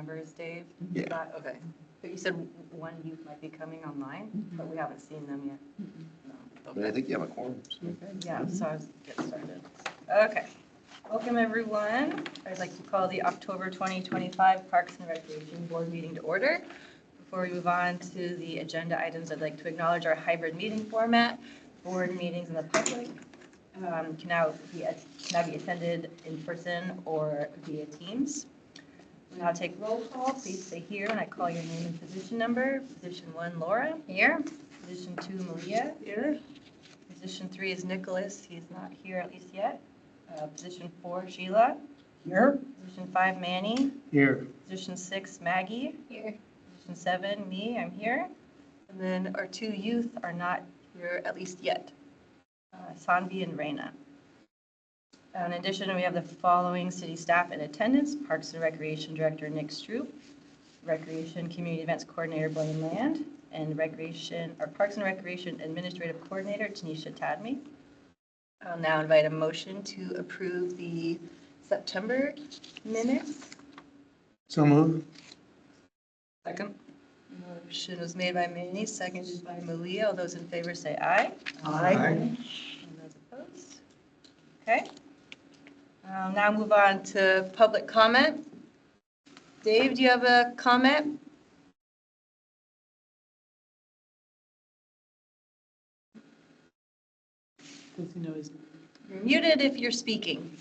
members, Dave? Yeah. Okay. But you said one youth might be coming online, but we haven't seen them yet. No. But I think you have a quorum. So. Yeah, so I was get started. Okay. Welcome, everyone. I'd like to call the October 2025 Parks and Recreation Board meeting to order. Before we move on to the agenda items, I'd like to acknowledge our hybrid meeting format. Board meetings in the public can now be attended in person or via Teams. We'll now take roll call. Please say here when I call your name and position number. Position 1, Laura. Here. Position 2, Malia. Here. Position 3 is Nicholas. He's not here at least yet. Position 4, Sheila. Here. Position 5, Manny. Here. Position 6, Maggie. Here. Position 7, me. I'm here. And then our 2 youth are not here at least yet. Sanvi and Reina. In addition, we have the following city staff in attendance: Parks and Recreation Director Nick Stroop, Recreation Community Events Coordinator Blaine Land, and Parks and Recreation Administrative Coordinator Tanisha Tadme. I'll now invite a motion to approve the September minutes. So moved. Second. Motion was made by Manny, seconded by Malia. All those in favor say aye. Aye. And those opposed? Okay. Now move on to public comment. Dave, do you have a comment? Does he know his? You're muted if you're speaking.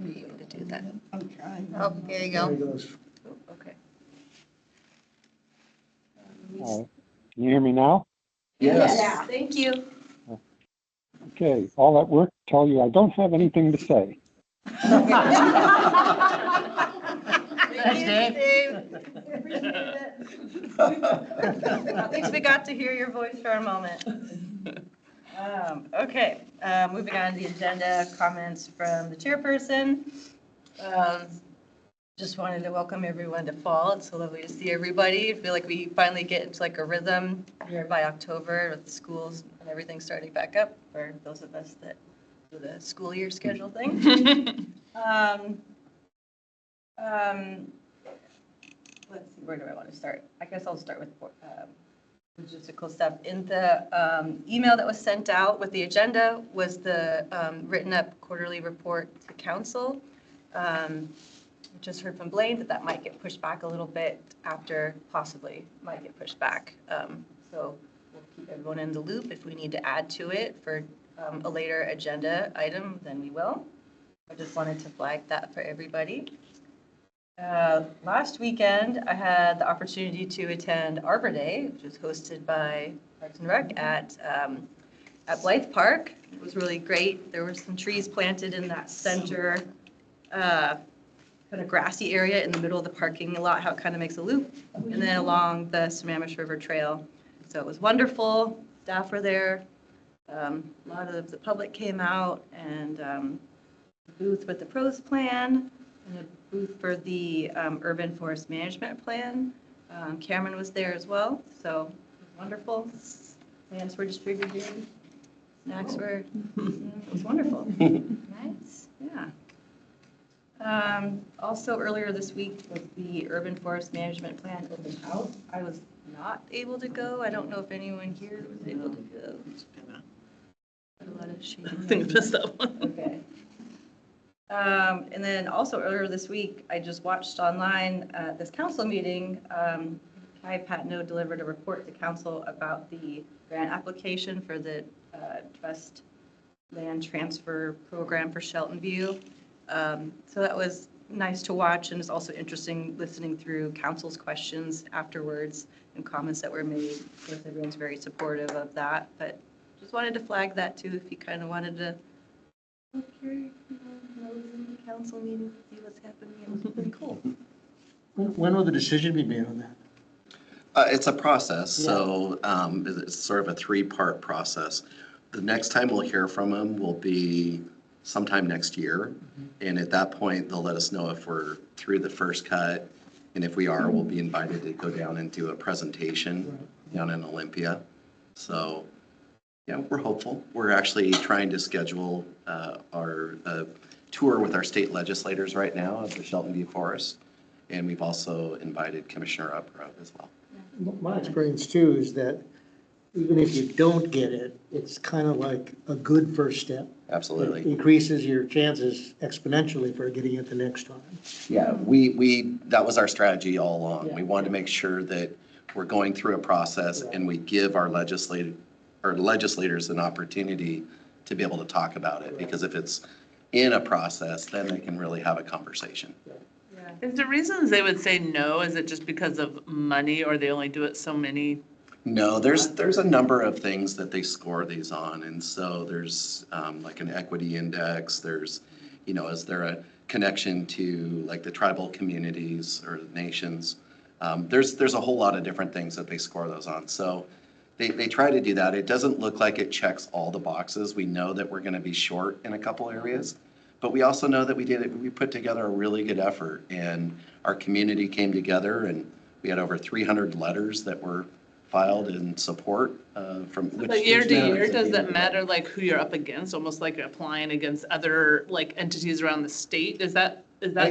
Are you able to do that? I'm trying. Oh, there you There he go. goes. Oh, okay. Can you hear me now? Yes, thank you. Okay, all that work to tell you I don't have anything to say. Thank you, Dave. Appreciate it. At least we got to hear your voice for a moment. Okay, moving on to the agenda, comments from the chairperson. Just wanted to welcome everyone to fall. It's so lovely to see everybody. I feel like we finally get into like a rhythm here by October with schools and everything starting back up for those of us that do the school year schedule thing. Let's see, where do I want to start? I guess I'll start with logistical stuff. In the email that was sent out with the agenda was the written up quarterly report to council. We just heard from Blyth that might get pushed back a little bit after, possibly might get pushed back. So we'll keep everyone in the loop. If we need to add to it for a later agenda item, then we will. I just wanted to flag that for everybody. Last weekend, I had the opportunity to attend Arbor Day, which was hosted by Parks and Rec at Blyth Park. It was really great. There were some trees planted in that center kind of grassy area in the middle of the parking lot, how it kind of makes a loop, and then along the Sammamish River Trail. So it was wonderful. Staff were there. A lot of the public came out, and a booth with the pros plan, and a booth for the urban forest management plan. Cameron was there as well, so it was wonderful. Plans were distributed. Snacks were, it was wonderful. Nice, yeah. Also earlier this week was the urban forest management plan open house. I was not able to go. I don't know if anyone here was able to go. A lot of shame. I think I missed that one. Okay. And then also earlier this week, I just watched online this council meeting. Kai Patno delivered a report to council about the grant application for the trust land transfer program for Shelton View. So that was nice to watch, and it's also interesting listening through council's questions afterwards and comments that were made. Of course, everyone's very supportive of that, but just wanted to flag that too if you kind of wanted to look your nose in the council meeting to see what's happening. It was pretty cool. When will the decision be made on that? It's a process, so it's sort of a 3-part process. The next time we'll hear from them will be sometime next year, and at that point, they'll let us know if we're through the first cut, and if we are, we'll be invited to go down and do a presentation down in Olympia. So, yeah, we're hopeful. We're actually trying to schedule our tour with our state legislators right now of the Shelton View Forest. And we've also invited Commissioner Arbor as well. My experience too is that even if you don't get it, it's kind of like a good first step. It Absolutely. increases your chances exponentially for getting it the next time. Yeah, that was our strategy all along. We wanted to make sure that we're going through a process and we give our legislators an opportunity to be able to talk about it. Because if it's in a process, then they can really have a conversation. Is the reasons they would say no, is it just because of money or they only do it so many? No, there's a number of things that they score these on. And so there's like an equity index, there's, is there a connection to like the tribal communities or nations? There's a whole lot of different things that they score those on. So they try to do that. It doesn't look like it checks all the boxes. We know that we're going to be short in a couple areas, but we also know that we put together a really good effort, and our community came together, and we had over 300 letters that were filed in support from. But year to year, does it matter like who you're up against? Almost like you're applying against other like entities around the state? Does that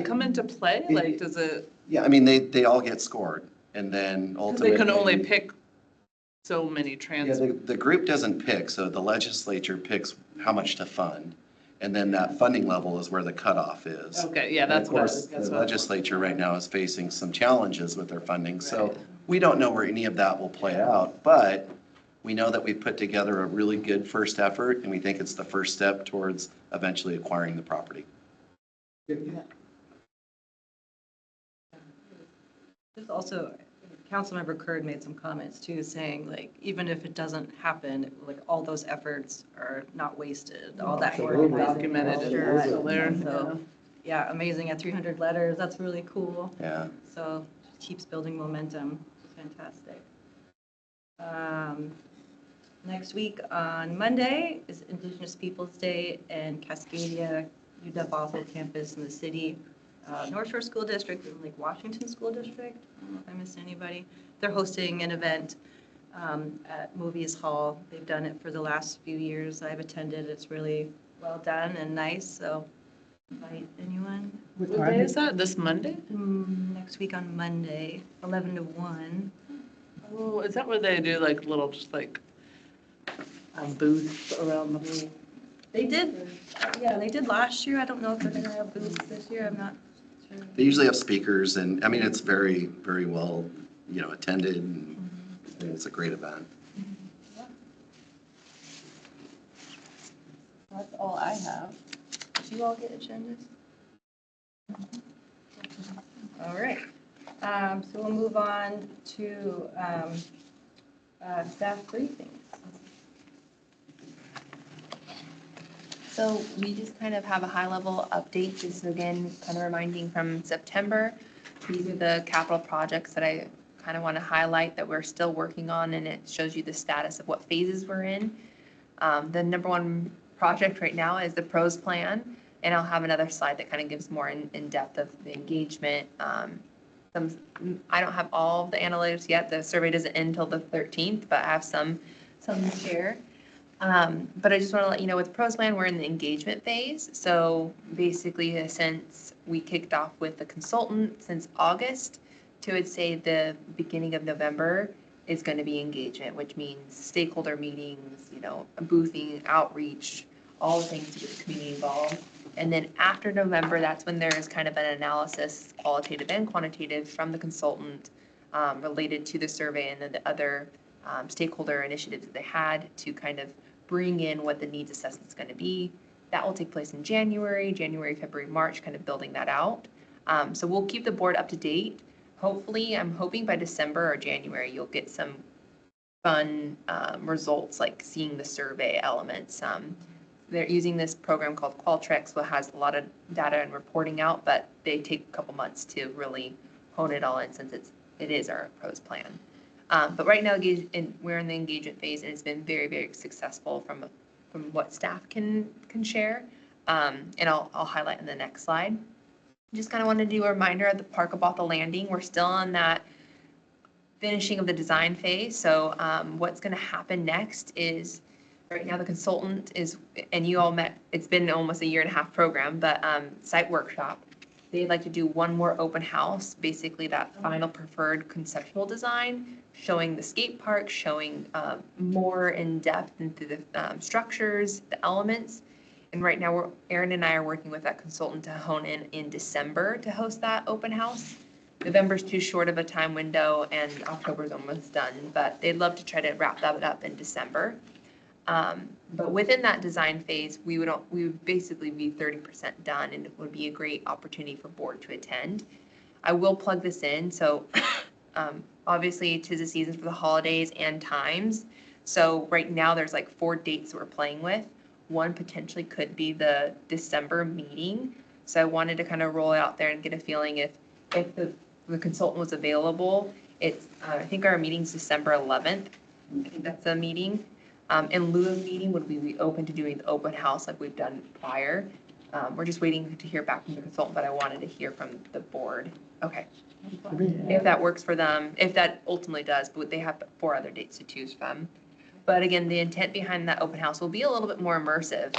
come into play? Like, does it? Yeah, I mean, they all get scored, and then ultimately. They can only pick so many Yeah, trans. the group doesn't pick, so the legislature picks how much to fund. And then that funding level is where the cutoff is. Okay, yeah, that's And what. of course, the legislature right now is facing some challenges with their funding, so we don't know where any of that will play out, but we know that we've put together a really good first effort, and we think it's the first step towards eventually acquiring the property. There's also, Councilmember Curd made some comments too, saying like, even if it doesn't happen, like all those efforts are not wasted, all that work. Absolutely. Documented and Sure. still there. So, yeah, amazing at 300 letters, that's really cool. Yeah. So just keeps building momentum, fantastic. Next week on Monday is Indigenous Peoples' Day, and Cascadia, UW Bothell campus in the city, North Shore School District and Lake Washington School District. I don't know if I missed anybody. They're hosting an event at Movies Hall. They've done it for the last few years. I've attended. It's really well done and nice. So invite anyone. What day is that? This Monday? Next week on Monday, 11 to 1. Oh, is that where they do like little, just like booths around the whole? They did, yeah, they did last year. I don't know if they're going to have booths this year. I'm not sure. They usually have speakers, and I mean, it's very, very well, attended, and it's a great event. That's all I have. Did you all get agendas? All right. So we'll move on to staff briefings. So we just kind of have a high-level update, just again, kind of reminding from September. These are the capital projects that I kind of want to highlight that we're still working on, and it shows you the status of what phases we're in. The number one project right now is the pros plan, and I'll have another slide that kind of gives more in depth of the engagement. I don't have all of the analytics yet. The survey doesn't end until the 13th, but I have some to share. But I just want to let you know with pros plan, we're in the engagement phase. So basically, since we kicked off with the consultant since August to, I'd say, the beginning of November is going to be engagement, which means stakeholder meetings, boothing, outreach, all the things to get the community involved. And then after November, that's when there is kind of an analysis, qualitative and quantitative, from the consultant related to the survey and then the other stakeholder initiatives that they had to kind of bring in what the needs assessment is going to be. That will take place in January, February, March, kind of building that out. So we'll keep the board up to date. Hopefully, I'm hoping by December or January, you'll get some fun results, like seeing the survey elements. They're using this program called Qualtrics, which has a lot of data and reporting out, but they take a couple months to really hone it all in, since it is our pros plan. But right now, we're in the engagement phase, and it's been very, very successful from what staff can share. And I'll highlight in the next slide. Just kind of wanted to do a reminder of the Park of Bothell Landing. We're still on that finishing of the design phase. So what's going to happen next is Right now, the consultant is, and you all met, it's been almost a 1.5-year program, but site workshop. They'd like to do one more open house, basically that final preferred conceptual design, showing the skate park, showing more in depth into the structures, the elements. And right now, Erin and I are working with that consultant to hone in December to host that open house. November's too short of a time window and October's almost done, but they'd love to try to wrap that up in December. But within that design phase, we would basically be 30% done, and it would be a great opportunity for board to attend. I will plug this in. So obviously 'tis the season for the holidays and times. So right now there's like 4 dates that we're playing with. One potentially could be the December meeting. So I wanted to kind of roll it out there and get a feeling if the consultant was available. It's, I think our meeting's December 11th. I think that's the meeting. In lieu of meeting, would we be open to doing the open house like we've done prior? We're just waiting to hear back from the consultant, but I wanted to hear from the board. Okay. If that works for them, if that ultimately does, but they have 4 other dates to choose from. But again, the intent behind that open house will be a little bit more immersive.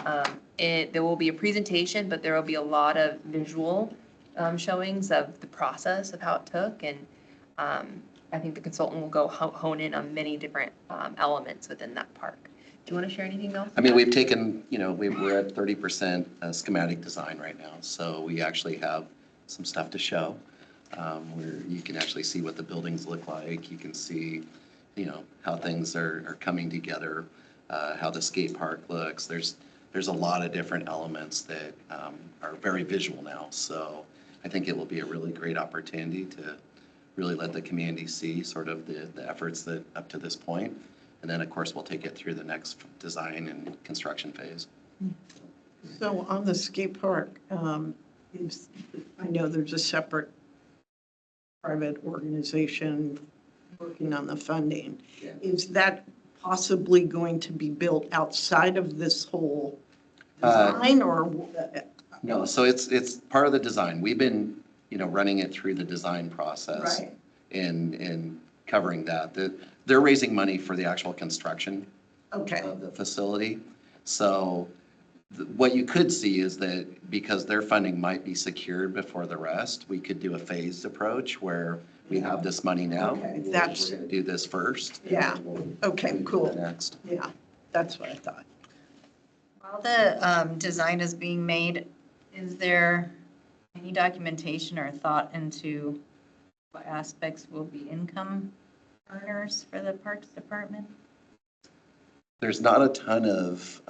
There will be a presentation, but there will be a lot of visual showings of the process of how it took. And I think the consultant will go hone in on many different elements within that park. Do you want to share anything else? I mean, we've taken, we're at 30% schematic design right now. So we actually have some stuff to show where you can actually see what the buildings look like. You can see, how things are coming together, how the skate park looks. There's a lot of different elements that are very visual now. So I think it will be a really great opportunity to really let the community see sort of the efforts that up to this point. And then, of course, we'll take it through the next design and construction phase. So on the skate park, I know there's a separate private organization working on the funding. Yeah. Is that possibly going to be built outside of this whole design or? No, so it's part of the design. We've been, running it through the design process. Right. And covering that. They're raising money for the actual construction Okay. of the facility. So what you could see is that because their funding might be secured before the rest, we could do a phased approach where we have this money now. Okay, We're that's- going to do this first. and Yeah. then we'll Okay, do cool. the next. Yeah, that's what I thought. While the design is being made, is there any documentation or thought into what aspects will be income earners for the Parks Department? There's not a ton of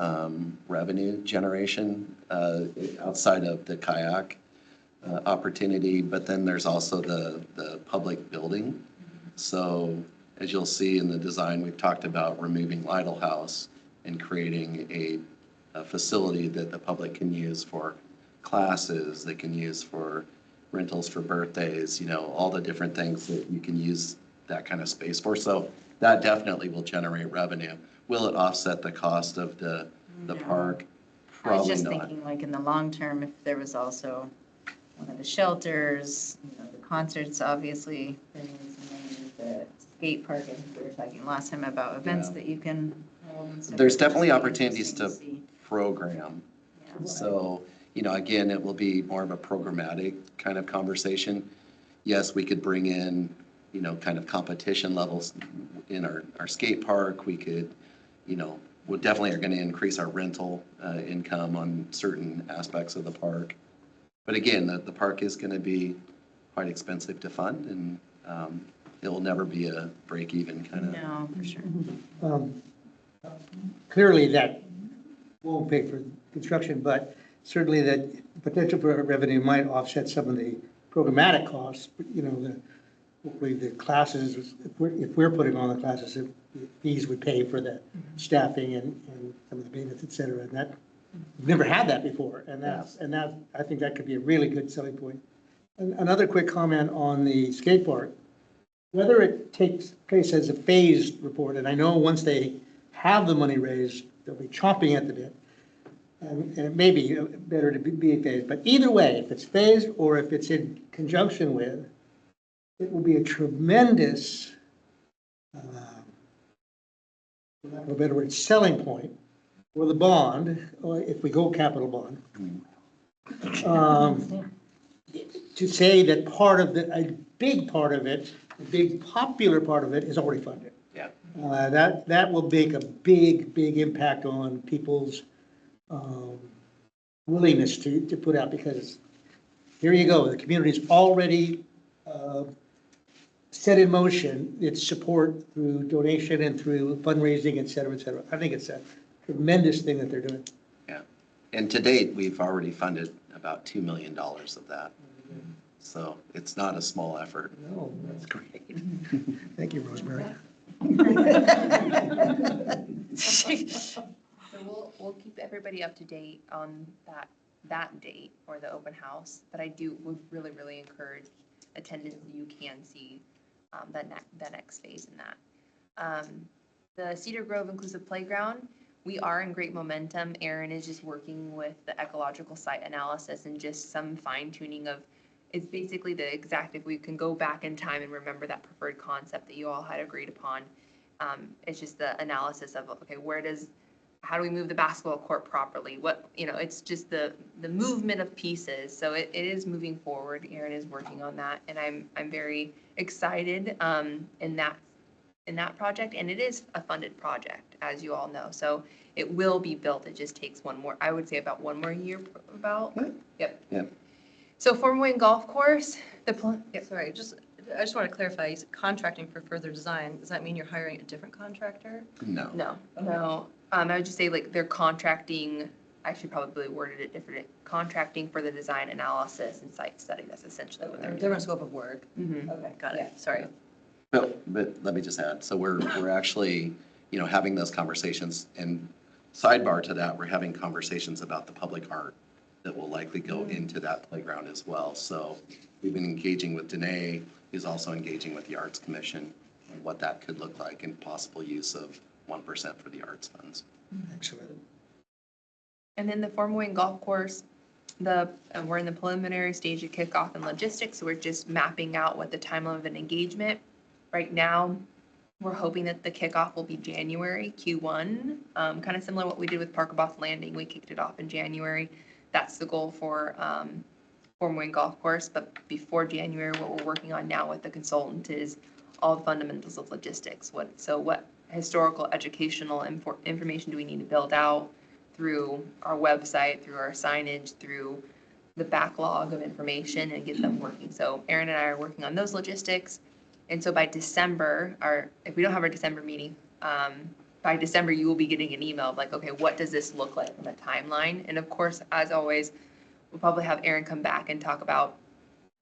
revenue generation outside of the kayak opportunity, but then there's also the public building. So as you'll see in the design, we've talked about removing Lytle House and creating a facility that the public can use for classes, they can use for rentals for birthdays, all the different things that you can use that kind of space for. So that definitely will generate revenue. Will it offset the cost of the No. park? I was Probably just not. thinking, like, in the long term, if there was also one of the shelters, the concerts, obviously, bringing some money, the skate park, I think we were talking last time about events Yeah. that you can hold and stuff. There's It'd just definitely be opportunities interesting to see. program. Yeah. So, again, it will be more of a programmatic kind of conversation. Yes, we could bring in, kind of competition levels in our skate park. We could, we definitely are going to increase our rental income on certain aspects of the park. But again, the park is going to be quite expensive to fund, and it will never be a break-even kind of. No, for sure. Clearly, that won't pay for construction, but certainly that potential for revenue might offset some of the programmatic costs. Hopefully the classes, if we're putting on the classes, the fees would pay for the staffing and some of the payments, et cetera. And that, we've never had that before. And that, I think that could be a really good selling point. And another quick comment on the skate park. Whether it takes place as a phased report, and I know once they have the money raised, they'll be chomping at the bit. And it may be better to be phased, but either way, if it's phased or if it's in conjunction with, it will be a tremendous, for lack of a better word, selling point for the bond, or if we go capital bond, to say that part of the, a big part of it, a big popular part of it is already funded. Yeah. That will make a big impact on people's willingness to put out, because here you go, the community's already set in motion its support through donation and through fundraising, et cetera, et cetera. I think it's a tremendous thing that they're doing. Yeah. And to date, we've already funded about $2 million of that. So it's not a small effort. No, that's great. Thank you, Rosemary. So we'll keep everybody up to date on that date for the open house, but I would really encourage attendance if you can see the next phase in that. The Cedar Grove Inclusive Playground, we are in great momentum. Erin is just working with the ecological site analysis and just some fine tuning of, it's basically the exact, if we can go back in time and remember that preferred concept that you all had agreed upon. It's just the analysis of, okay, how do we move the basketball court properly? It's just the movement of pieces. So it is moving forward. Erin is working on that, and I'm very excited in that project. And it is a funded project, as you all know. So it will be built. It just takes I would say about one more year. Yep. Yep. So Form Wayne Golf Course, Sorry, I just want to clarify, you said contracting for further design. Does that mean you're hiring a different contractor? No. No. I would just say like they're contracting, I should probably worded it different, contracting for the design analysis and site study. That's essentially what they're doing. Different scope of work. Mhm. Okay, got Yeah. it. Sorry. But let me just add, so we're actually, having those conversations, and sidebar to that, we're having conversations about the public art that will likely go into that playground as well. So we've been engaging with Danae, who's also engaging with the Arts Commission, and what that could look like and possible use of 1% for the arts funds. Excellent. And then the Form Wayne Golf Course, we're in the preliminary stage of kickoff and logistics. So we're just mapping out what the timeline of an engagement. Right now, we're hoping that the kickoff will be January, Q1, kind of similar to what we did with Parker Both Landing. We kicked it off in January. That's the goal for Form Wayne Golf Course. But before January, what we're working on now with the consultant is all the fundamentals of logistics. What historical educational information do we need to build out through our website, through our signage, through the backlog of information, and get them working. So Erin and I are working on those logistics. And so by December, if we don't have our December meeting, by December, you will be getting an email of like, okay, what does this look like from a timeline? And of course, as always, we'll probably have Erin come back and talk about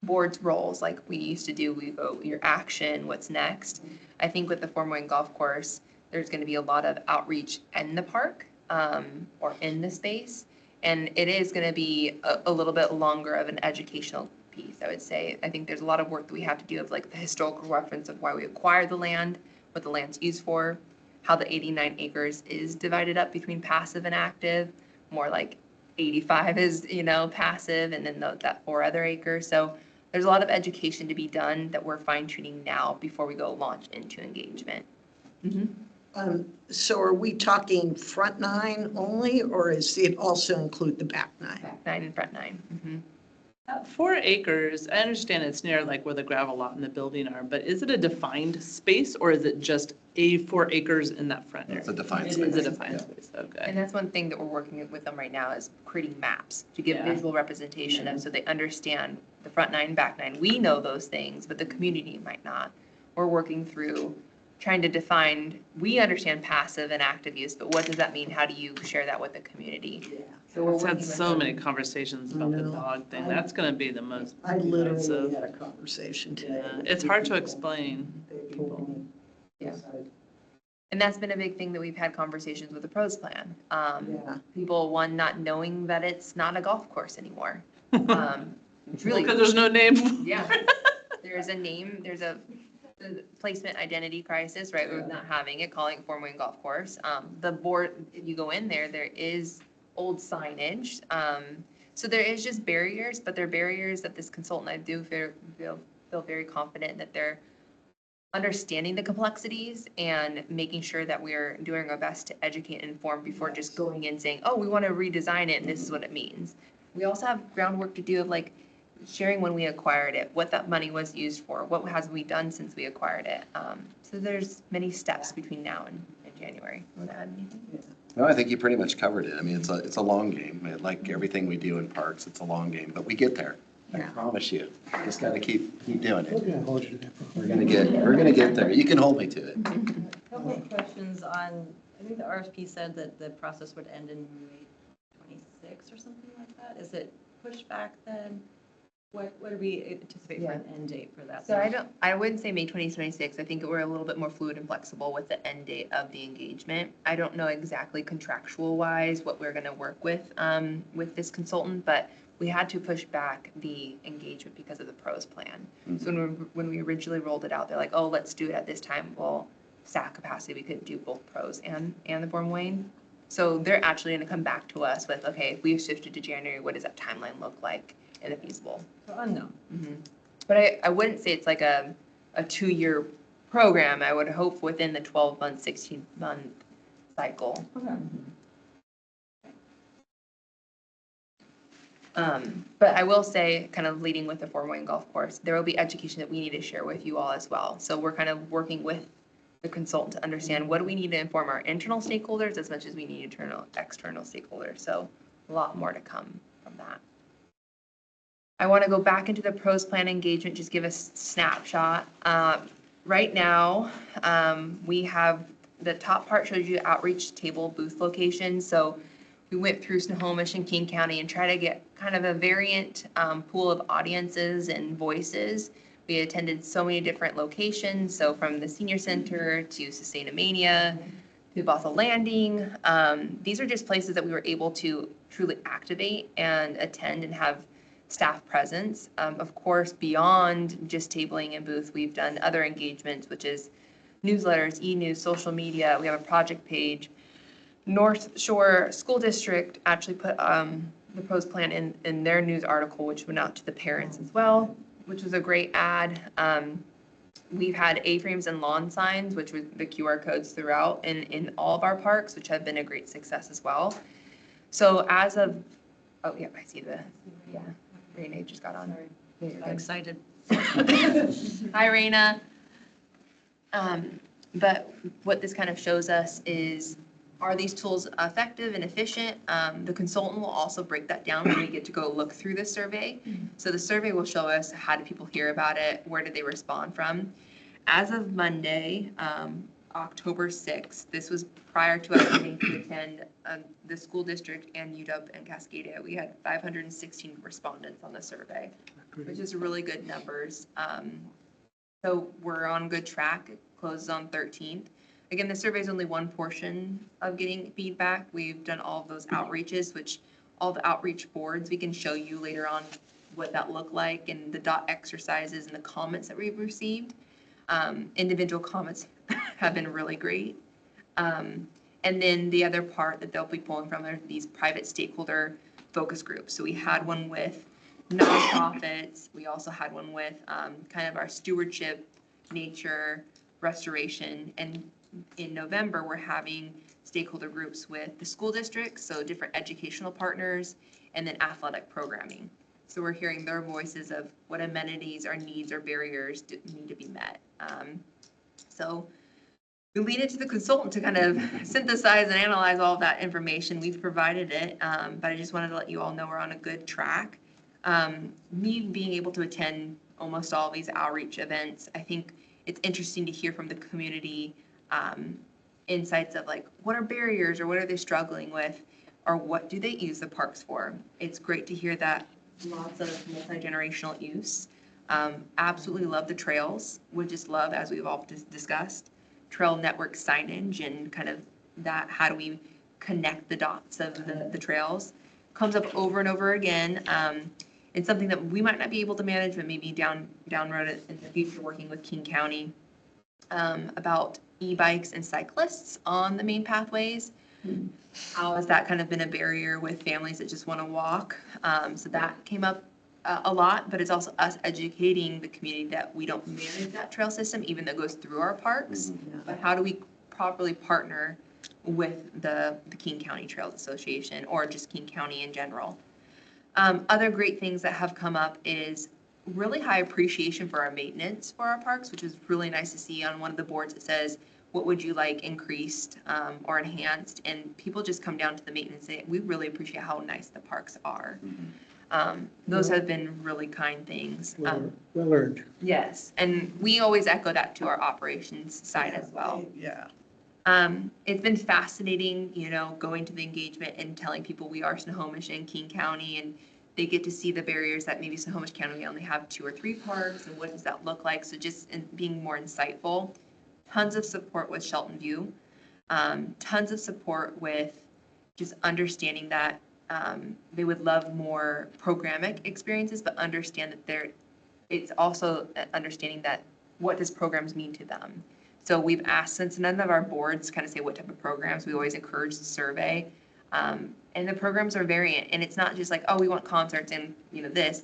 board's roles like we used to do. We vote your action, what's next. I think with the Form Wayne Golf Course, there's going to be a lot of outreach in the park or in the space. And it is going to be a little bit longer of an educational piece, I would say. I think there's a lot of work that we have to do of like the historical reference of why we acquired the land, what the land's used for, how the 89 acres is divided up between passive and active, more like 85 is, passive, and then that 4 other acres. So there's a lot of education to be done that we're fine tuning now before we go launch into engagement. Mm-hmm. So are we talking front 9 only, or is it also include the back 9? Back 9 and front 9. Mm-hmm. 4 acres, I understand it's near like where the gravel lot and the building are, but is it a defined space or is it just 4 acres in that front area? It's a defined It space. is a defined Yeah. space, okay. And that's one thing that we're working with them right now is creating maps to give Yeah. visual representation of, so they understand the front 9, back 9. We know those things, but the community might not. We're working through trying to define, we understand passive and active use, but what does that mean? How do you share that with the community? Yeah. So we're I've working had with so them. many conversations about the know. dog thing. That's gonna be the most. I literally expensive. had a conversation today. Yeah, it's hard to explain. They told me. Yeah. And that's been a big thing that we've had conversations with the pros plan. Yeah. People, not knowing that it's not a golf course anymore. It's really, Because there's no name. yeah, there's a name, there's a placement identity crisis, right? With not having it, calling it Form Wayne Golf Course. The board, if you go in there is old signage. So there is just barriers, but they're barriers that this consultant, I do feel very confident that they're understanding the complexities and making sure that we're doing our best to educate and inform before just going in saying, oh, we want to redesign it and this is what it means. We also have groundwork to do of like sharing when we acquired it, what that money was used for, what has we done since we acquired it. So there's many steps between now and January. Want to add anything? No, I think you pretty much covered it. I mean, it's a long game. Like everything we do in parks, it's a long game, but we get there. I promise you. Just got to keep doing We're it. gonna hold you to that. We're gonna get there. You can hold me to it. Couple of questions on, I think the RFP said that the process would end in May 26 or something like that. Is it pushed back then? What do we anticipate for an end date for that? So I wouldn't say May 2026. I think we're a little bit more fluid and flexible with the end date of the engagement. I don't know exactly contractual wise what we're going to work with this consultant, but we had to push back the engagement because of the pros plan. So when we originally rolled it out, they're like, oh, let's do it at this time. Well, staff capacity, we couldn't do both pros and the Born Wayne. So they're actually going to come back to us with, okay, if we've shifted to January, what does that timeline look like in the feasible? So unknown. But I wouldn't say it's like a 2-year program. I would hope within the 12-month, 16-month cycle. Okay. But I will say, kind of leading with the Fort Wayne Golf Course, there will be education that we need to share with you all as well. So we're kind of working with the consultant to understand what do we need to inform our internal stakeholders as much as we need external stakeholders. So a lot more to come from that. I want to go back into the pros plan engagement, just give a snapshot. Right now, we have the top part shows you outreach table booth locations. So we went through Snohomish and King County and try to get kind of a variant pool of audiences and voices. We attended so many different locations. So from the senior center to Sustainamania to Bothell Landing. These are just places that we were able to truly activate and attend and have staff presence. Of course, beyond just tabling and booth, we've done other engagements, which is newsletters, e-news, social media. We have a project page. North Shore School District actually put the pros plan in their news article, which went out to the parents as well, which was a great ad. We've had A-frames and lawn signs, which were the QR codes throughout in all of our parks, which have been a great success as well. So as of, oh yeah, I see Raina just got on. I'm excited. Hi, Raina. But what this kind of shows us is, are these tools effective and efficient? The consultant will also break that down when we get to go look through the survey. So the survey will show us how did people hear about it, where did they respond from. As of Monday, October 6th, this was prior to us getting to attend the school district and UW and Cascadia. We had 516 respondents on the survey, which is really good numbers. So we're on good track. It closes on 13th. Again, the survey is only one portion of getting feedback. We've done all of those outreaches, which all the outreach boards, we can show you later on what that looked like and the dot exercises and the comments that we've received. Individual comments have been really great. And then the other part that they'll be pulling from are these private stakeholder focus groups. So we had one with nonprofits. We also had one with kind of our stewardship, nature, restoration, and in November, we're having stakeholder groups with the school districts, so different educational partners, and then athletic programming. So we're hearing their voices of what amenities or needs or barriers need to be met. So we lead it to the consultant to kind of synthesize and analyze all of that information. We've provided it, but I just wanted to let you all know we're on a good track. Me being able to attend almost all of these outreach events, I think it's interesting to hear from the community insights of like, what are barriers or what are they struggling with or what do they use the parks for? It's great to hear that lots of multi-generational use. Absolutely love the trails. Would just love, as we've all discussed, trail network signage and kind of that, how do we connect the dots of the trails? Comes up over and over again. It's something that we might not be able to manage, but maybe down road in the future, working with King County about e-bikes and cyclists on the main pathways. How has that kind of been a barrier with families that just want to walk? So that came up a lot, but it's also us educating the community that we don't manage that trail system, even though it goes through our parks. But how do we properly partner with the King County Trails Association or just King County in general? Other great things that have come up is really high appreciation for our maintenance for our parks, which is really nice to see. On one of the boards it says, what would you like increased or enhanced? And people just come down to the maintenance and say, we really appreciate how nice the parks are. Those have been really kind things. Well earned. Yes, and we always echo that to our operations side as well. Yeah. It's been fascinating, you know, going to the engagement and telling people we are Snohomish and King County, and they get to see the barriers that maybe Snohomish County, we only have 2 or 3 parks, and what does that look like? So just being more insightful. Tons of support with Shelton View. Tons of support with just understanding that they would love more programmatic experiences, but understand that it's also understanding that what does programs mean to them. So we've asked, since none of our boards kind of say what type of programs, we always encourage the survey. And the programs are variant, and it's not just like, oh, we want concerts and, you know, this.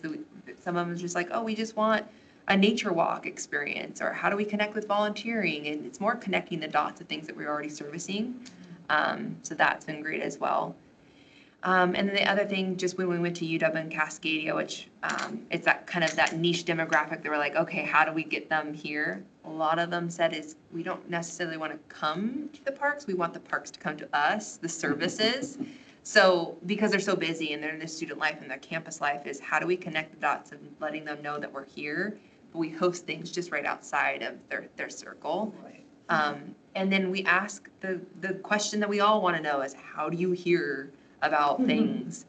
Some of them is just like, oh, we just want a nature walk experience, or how do we connect with volunteering? And it's more connecting the dots of things that we're already servicing. So that's been great as well. And then the other thing, just when we went to UW and Cascadia, which it's that kind of that niche demographic that we're like, okay, how do we get them here? A lot of them said is we don't necessarily want to come to the parks. We want the parks to come to us, the services. So because they're so busy and they're in their student life and their campus life, is how do we connect the dots and letting them know that we're here, but we host things just right outside of their circle. And then we ask the question that we all want to know is, how do you hear about things?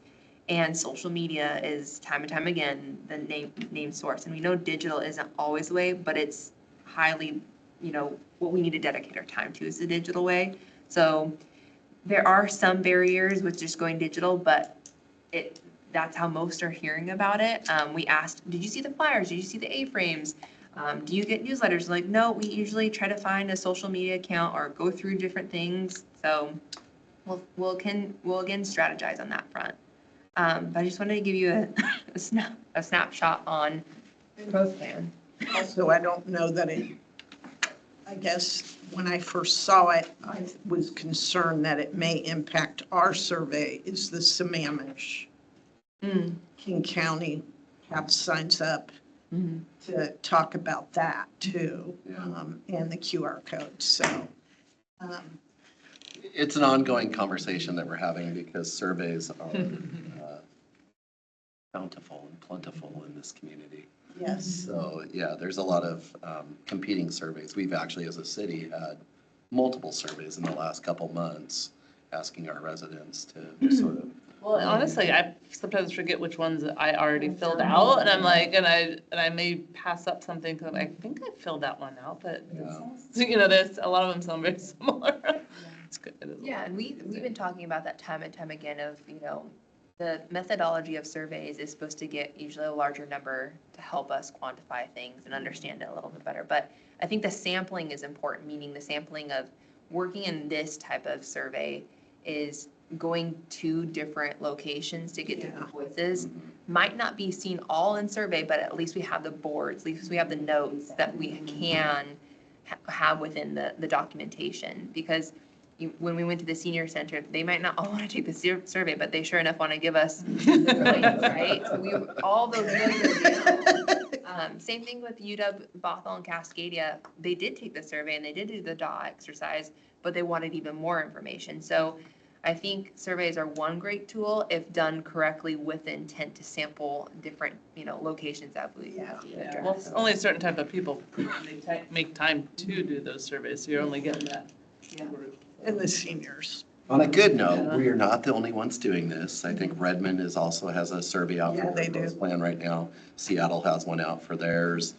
And social media is time and time again the name source. And we know digital isn't always the way, but it's highly, you know, what we need to dedicate our time to is the digital way. So there are some barriers with just going digital, but that's how most are hearing about it. We asked, did you see the flyers? Did you see the A-frames? Do you get newsletters? Like, no, we usually try to find a social media account or go through different things. So we'll again strategize on that front. But I just wanted to give you a snapshot on the growth plan. Also, I don't know that I guess when I first saw it, I was concerned that it may impact our survey, is the Sammamish. King County have signs up to talk about that too, and the QR code. So it's an ongoing conversation that we're having because surveys are bountiful and plentiful in this community. yes. So, yeah, there's a lot of competing surveys. We've actually, as a city, had multiple surveys in the last couple months asking our residents to sort of. Well, honestly, I sometimes forget which ones I already filled out, and I'm like, and I may pass up something because I think I filled that one out, but you know, there's a lot of them sound very similar. It's good. It is Yeah, and we've been talking about that time and time again of, you know, the methodology of surveys is supposed to get usually a larger number to help us quantify things and understand it a little bit better. But I think the sampling is important, meaning the sampling of working in this type of survey is going to different locations to get different voices. Might not be seen all in survey, but at least we have the boards, at least we have the notes that we can have within the documentation. Because when we went to the senior center, they might not all want to take the survey, but they sure enough want to give us the points, right? So all those notes are down. Same thing with UW, Bothell, and Cascadia. They did take the survey and they did do the DAW exercise, but they wanted even more information. So I think surveys are one great tool if done correctly with the intent to sample different, you know, locations that we have to address. Well, it's only a certain type of people make time to do those surveys, so you're only getting that group. And the seniors. On a good note, we are not the only ones doing this. I think Redmond also has a survey out Yeah, for they their do. plan right now. Seattle has one out for theirs.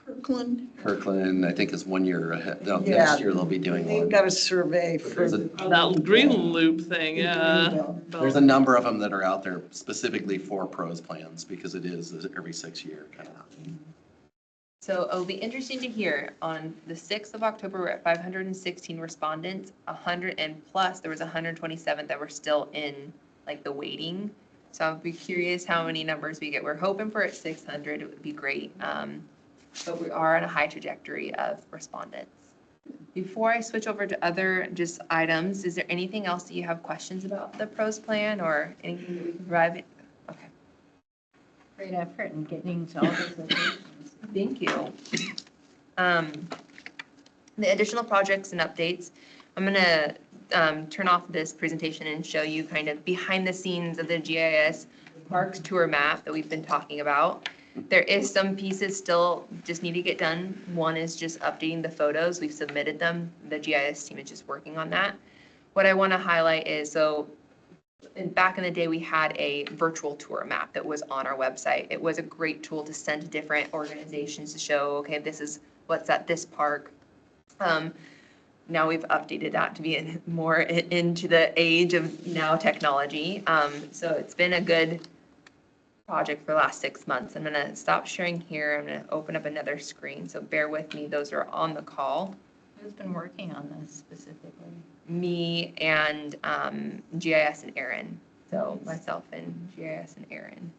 Kirkland, I think, is 1 year ahead. No, Yeah. next year they'll be doing They've one. got a survey for. There's a- That green loop thing, yeah. There's a number of them that are out there specifically for pros plans because it is every 6 year kind of. So it'll be interesting to hear, on the 6th of October, we're at 516 respondents, 100 and plus, there was 127 that were still in like the waiting. So I'd be curious how many numbers we get. We're hoping for at 600, it would be great. But we are on a high trajectory of respondents. Before I switch over to other just items, is there anything else that you have questions about the pros plan or anything that we can provide? Okay, Great effort in getting to all those locations. thank you. The additional projects and updates, I'm gonna turn off this presentation and show you kind of behind the scenes of the GIS Parks Tour Map that we've been talking about. There is some pieces still just need to get done. One is just updating the photos. We've submitted them. The GIS team is just working on that. What I want to highlight is, back in the day, we had a virtual tour map that was on our website. It was a great tool to send to different organizations to show, okay, this is what's at this park. Now we've updated that to be more into the age of now technology. So it's been a good project for the last 6 months. I'm gonna stop sharing here. I'm gonna open up another screen. So bear with me. Those are on the call. Who's been working on this specifically? Me and GIS and Aaron. So myself and GIS and Aaron.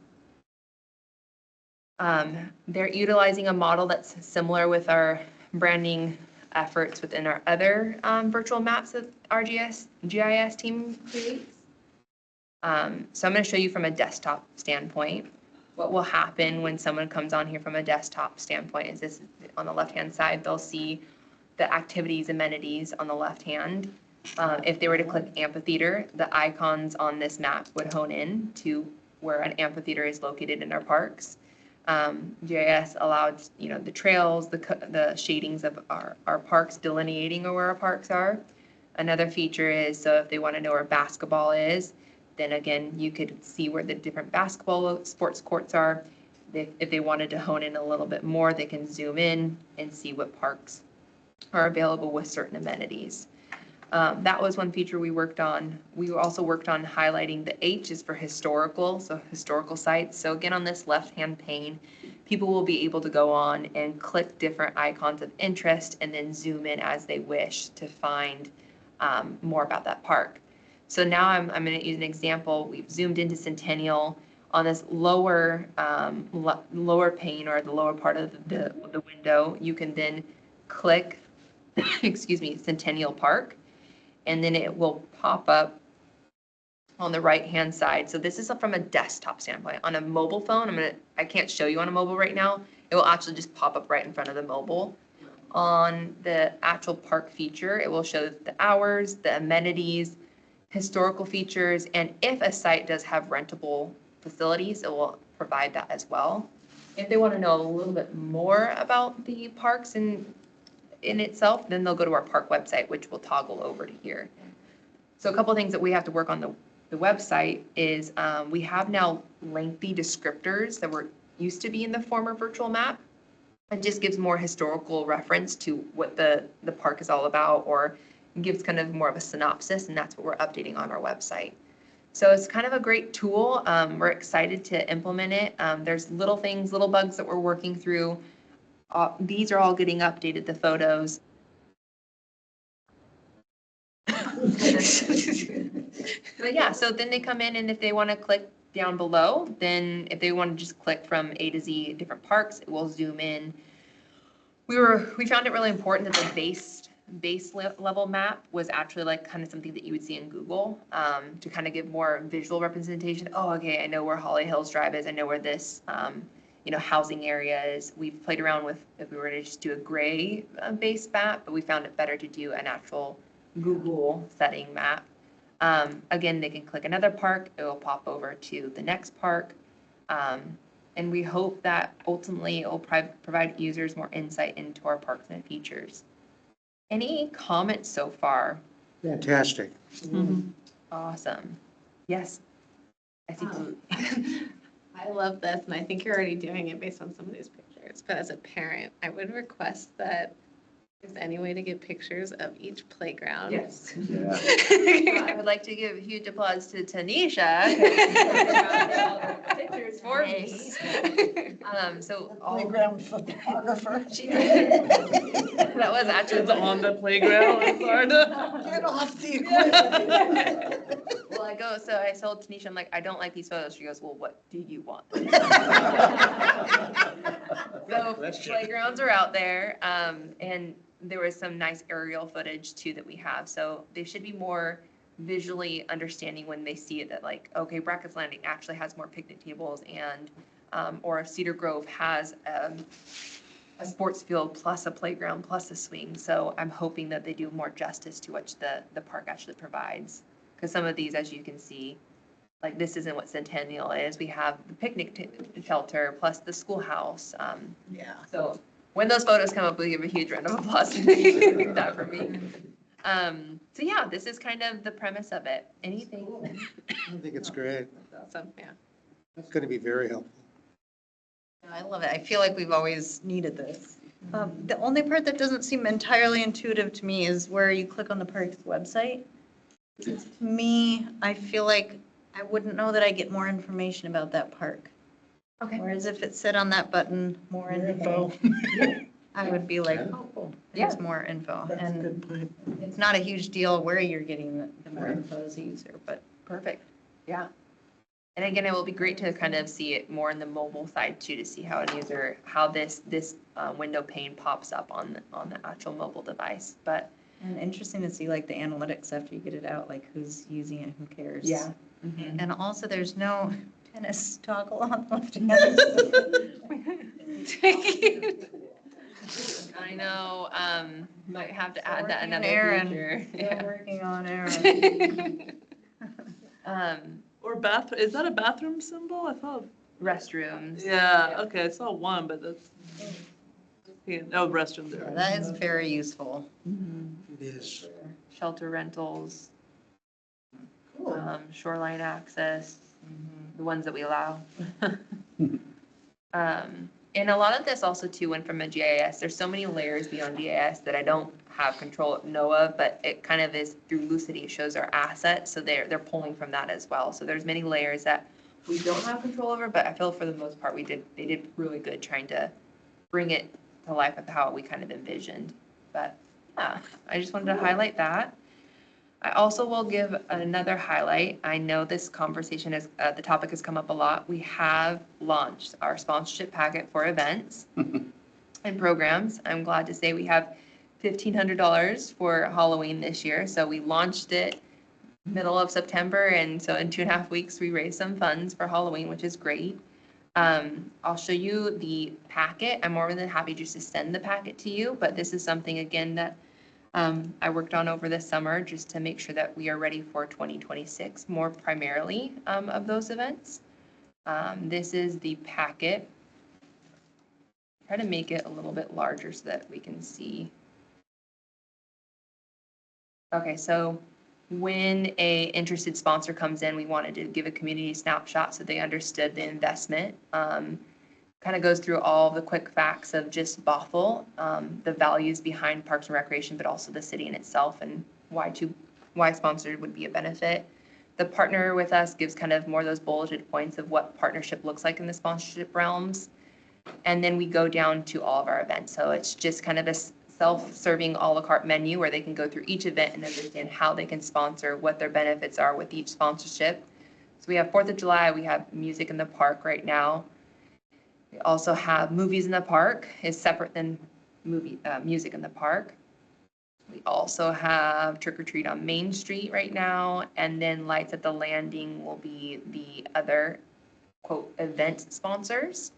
They're utilizing a model that's similar with our branding efforts within our other virtual maps that our GIS team creates. So I'm going to show you from a desktop standpoint. What will happen when someone comes on here from a desktop standpoint is this: on the left-hand side, they'll see the activities, amenities on the left hand. If they were to click amphitheater, the icons on this map would hone in to where an amphitheater is located in our parks. GIS allowed, the trails, the shadings of our parks, delineating where our parks are. Another feature is, so if they want to know where basketball is, then again, you could see where the different basketball sports courts are. If they wanted to hone in a little bit more, they can zoom in and see what parks are available with certain amenities. That was one feature we worked on. We also worked on highlighting the H is for historical, so historical sites. So again, on this left-hand pane, people will be able to go on and click different icons of interest and then zoom in as they wish to find more about that park. So now I'm going to use an example. We've zoomed into Centennial. On this lower pane, or the lower part of the window, you can then click, Centennial Park, and then it will pop up on the right-hand side. So this is from a desktop standpoint. On a mobile phone, I can't show you on a mobile right now. It will actually just pop up right in front of the mobile. On the actual park feature, it will show the hours, the amenities, historical features, and if a site does have rentable facilities, it will provide that as well. If they want to know a little bit more about the parks in itself, then they'll go to our park website, which will toggle over to here. So a couple of things that we have to work on the website is we have now lengthy descriptors that used to be in the former virtual map. It just gives more historical reference to what the park is all about, or gives kind of more of a synopsis, and that's what we're updating on our website. So it's kind of a great tool. We're excited to implement it. There's little things, little bugs that we're working through. These are all getting updated, the photos. But yeah, so then they come in, and if they want to click down below, then if they want to just click from A to Z different parks, it will zoom in. We found it really important that the base level map was actually like kind of something that you would see in Google, to kind of give more visual representation. Oh, okay, I know where Holly Hills Drive is. I know where this, housing area is. We've played around with if we were to just do a gray base map, but we found it better to do an actual Google setting map. Again, they can click another park. It will pop over to the next park. And we hope that ultimately it will provide users more insight into our parks and features. Any comments so far? Fantastic. Awesome. Yes. I see. I love this, and I think you're already doing it based on some of these pictures. But as a parent, I would request that if there's any way to get pictures of each playground. Yes. Yeah. I would like to give a huge applause to Tanisha. Pictures for me. So Playground photographer. That was actually It's on the playground in Florida. Get off the equipment. Well, I told Tanisha, I'm like, I don't like these photos. She goes, well, what do you want? So playgrounds are out there, and there was some nice aerial footage too that we have. So they should be more visually understanding when they see it that like, okay, Brackett's Landing actually has more picnic tables and, or Cedar Grove has, a sports field plus a playground plus a swing. So I'm hoping that they do more justice to what the park actually provides. Because some of these, as you can see, like this isn't what Centennial is. We have the picnic shelter plus the schoolhouse. Yeah. So when those photos come up, we give a huge round of applause to that for me. So yeah, this is kind of the premise of it. Anything? I think it's great. Awesome, yeah. It's going to be very helpful. I love it. I feel like we've always needed this. The only part that doesn't seem entirely intuitive to me is where you click on the park's website. To me, I feel like I wouldn't know that I get more information about that park. Okay. Whereas if it said on that button, more info, I would be like, oh, cool, there's more info. That's a And good point. it's not a huge deal where you're getting the more info as a user, but Perfect. Yeah. And again, it will be great to kind of see it more in the mobile side too, to see how a user, how this window pane pops up on the actual mobile device. But and interesting to see like the analytics after you get it out, like who's using it, who cares. yeah. Mm-hmm. And also there's no tennis toggle on the left hand. I know. Might have to add that Working on another Aaron. feature. Still Yeah. working on Aaron. Or is that a bathroom symbol? I thought, Restrooms. yeah, okay, I saw one, but that's, yeah, no, restroom Yeah, there. that is very useful. It is. Shelter rentals. Shoreline access, the ones that we allow. And a lot of this also too went from a GIS. There's so many layers beyond GIS that I don't have control know of, but it kind of is through Lucity. It shows our assets, so they're pulling from that as well. So there's many layers that we don't have control over, but I feel for the most part they did really good trying to bring it to life of how we kind of envisioned. But yeah, I just wanted to highlight that. I also will give another highlight. I know this conversation is, the topic has come up a lot. We have launched our sponsorship packet for events and programs. I'm glad to say we have $1,500 for Halloween this year. So we launched it middle of September. And so in 2.5 weeks, we raised some funds for Halloween, which is great. I'll show you the packet. I'm more than happy just to send the packet to you, but this is something again that I worked on over the summer just to make sure that we are ready for 2026, more primarily of those events. This is the packet. Try to make it a little bit larger so that we can see. Okay, so when a interested sponsor comes in, we wanted to give a community snapshot so they understood the investment. Kind of goes through all the quick facts of just Bothell, the values behind Parks and Recreation, but also the city in itself and why sponsored would be a benefit. The partner with us gives kind of more of those bulleted points of what partnership looks like in the sponsorship realms. And then we go down to all of our events. So it's just kind of a self-serving a la carte menu where they can go through each event and understand how they can sponsor, what their benefits are with each sponsorship. So we have 4th of July, we have music in the park right now. We also have movies in the park is separate than music in the park. We also have Trick or Treat on Main Street right now, and then Lights at the Landing will be the other quote event sponsors.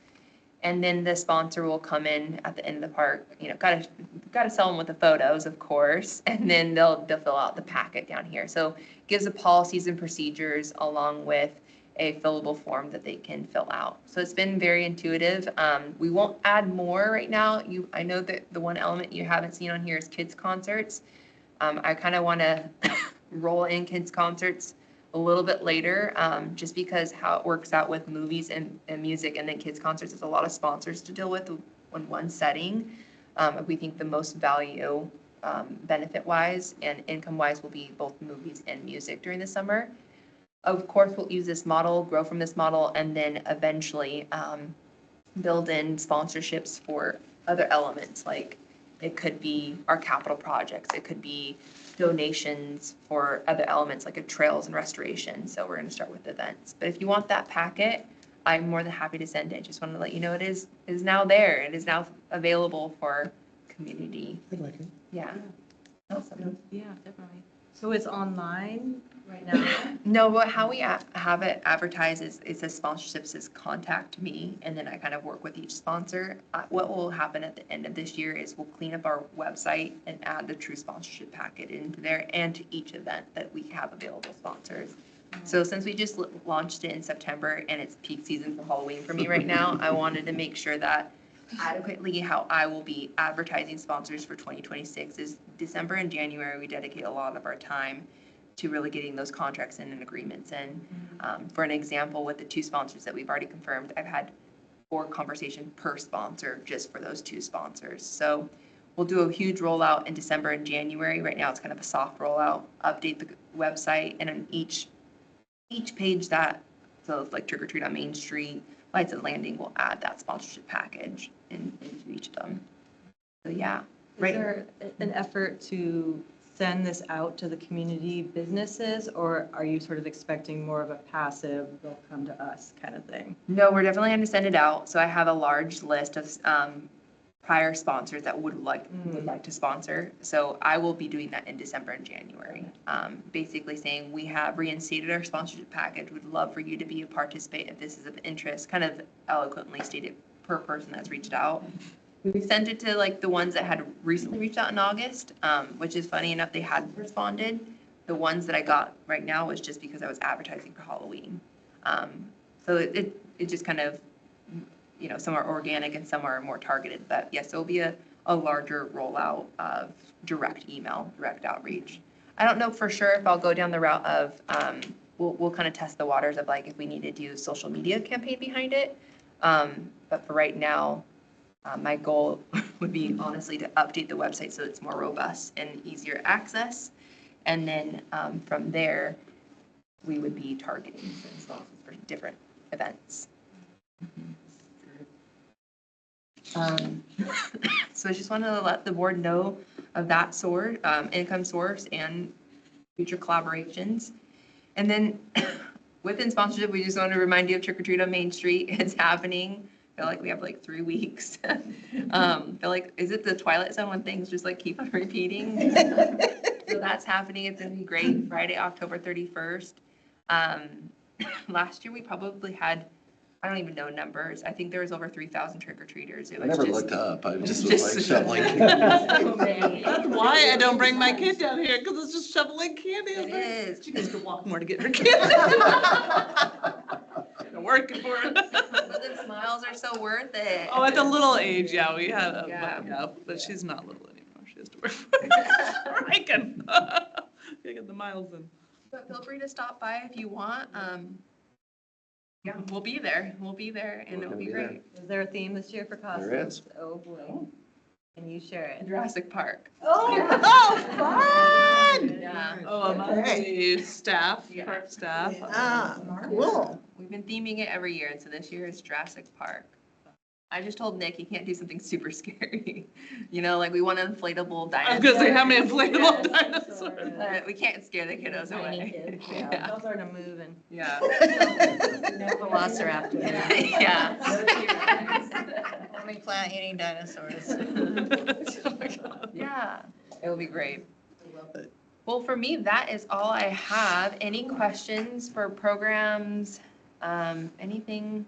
And then the sponsor will come in at the end of the park, you know, gotta sell them with the photos, of course, and then they'll fill out the packet down here. So it gives the policies and procedures along with a fillable form that they can fill out. So it's been very intuitive. We won't add more right now. I know that the one element you haven't seen on here is kids concerts. I kind of want to roll in kids concerts a little bit later, just because how it works out with movies and music and then kids concerts is a lot of sponsors to deal with in one setting. We think the most value benefit wise and income wise will be both movies and music during the summer. Of course, we'll use this model, grow from this model, and then eventually build in sponsorships for other elements like It could be our capital projects. It could be donations for other elements like a trails and restoration. So we're going to start with events. But if you want that packet, I'm more than happy to send it. Just wanted to let you know it is now there. It is now available for community. I'd like it. Yeah. Awesome. Yeah, definitely. So it's online right now? No, but how we have it advertised is it says sponsorships is contact me, and then I kind of work with each sponsor. What will happen at the end of this year is we'll clean up our website and add the true sponsorship packet into there and to each event that we have available sponsors. So since we just launched it in September and it's peak season for Halloween for me right now, I wanted to make sure that adequately how I will be advertising sponsors for 2026 is December and January. We dedicate a lot of our time to really getting those contracts in and agreements in. For an example, with the 2 sponsors that we've already confirmed, I've had 4 conversations per sponsor just for those 2 sponsors. So we'll do a huge rollout in December and January. Right now it's kind of a soft rollout, update the website, and on each page that, so it's like Trick or Treat on Main Street, Lights at Landing, will add that sponsorship package into each of them. So yeah. Is there an effort to send this out to the community businesses, or are you sort of expecting more of a passive, they'll come to us kind of thing? No, we're definitely going to send it out. So I have a large list of prior sponsors that would like to sponsor. So I will be doing that in December and January. Basically saying we have reinstated our sponsorship package. We'd love for you to be a participant if this is of interest, kind of eloquently stated per person that's reached out. We sent it to like the ones that had recently reached out in August, which is funny enough, they hadn't responded. The ones that I got right now was just because I was advertising for Halloween. So it just kind of, you know, some are organic and some are more targeted, but yes, it'll be a larger rollout of direct email, direct outreach. I don't know for sure if I'll go down the route of, we'll kind of test the waters of like if we need to do social media campaign behind it. But for right now, my goal would be honestly to update the website so it's more robust and easier access. And then from there, we would be targeting sponsors for different events. So I just wanted to let the board know of that source, income source and future collaborations. And then within sponsorship, we just wanted to remind you of Trick or Treat on Main Street. It's happening. I feel like we have like 3 weeks. I feel like, is it the Twilight Zone when things just like keep on repeating? So that's happening. It's going to be great. Friday, October 31st. Last year we probably had, I don't even know numbers. I think there was over 3,000 trick-or-treaters. It I was never just looked up. I just was just- like shoveling. so many. That's why I don't bring my kid down here, because it's just shoveling candy. It is. She needs to walk more to get her kid. Working for it. But the smiles are so worth it. Oh, at the little age, yeah, we had a, Yeah. but she's not little anymore. She has to work for it. I can. Gotta get the miles in. But feel free to stop by if you want. Yeah, we'll be there. We'll be there and it'll be great. Is there a theme this year for costumes? There is. Oh, boy. Can you share it? Jurassic Park. Oh, fun! Yeah. Oh, among the staff, Yeah. park staff. Ah, cool. We've been theming it every year, and so this year is Jurassic Park. I just told Nick he can't do something super scary. You know, like we want an inflatable I dinosaur. was gonna say, how many inflatable Yes, dinosaurs? But we can't scare the kiddos Tiny away. kids, Yeah. yeah. Those aren't moving. Yeah. No velociraptor. Yeah. Only plant-eating dinosaurs. Yeah, it'll be great. Well, for me, that is all I have. Any questions for programs? Anything?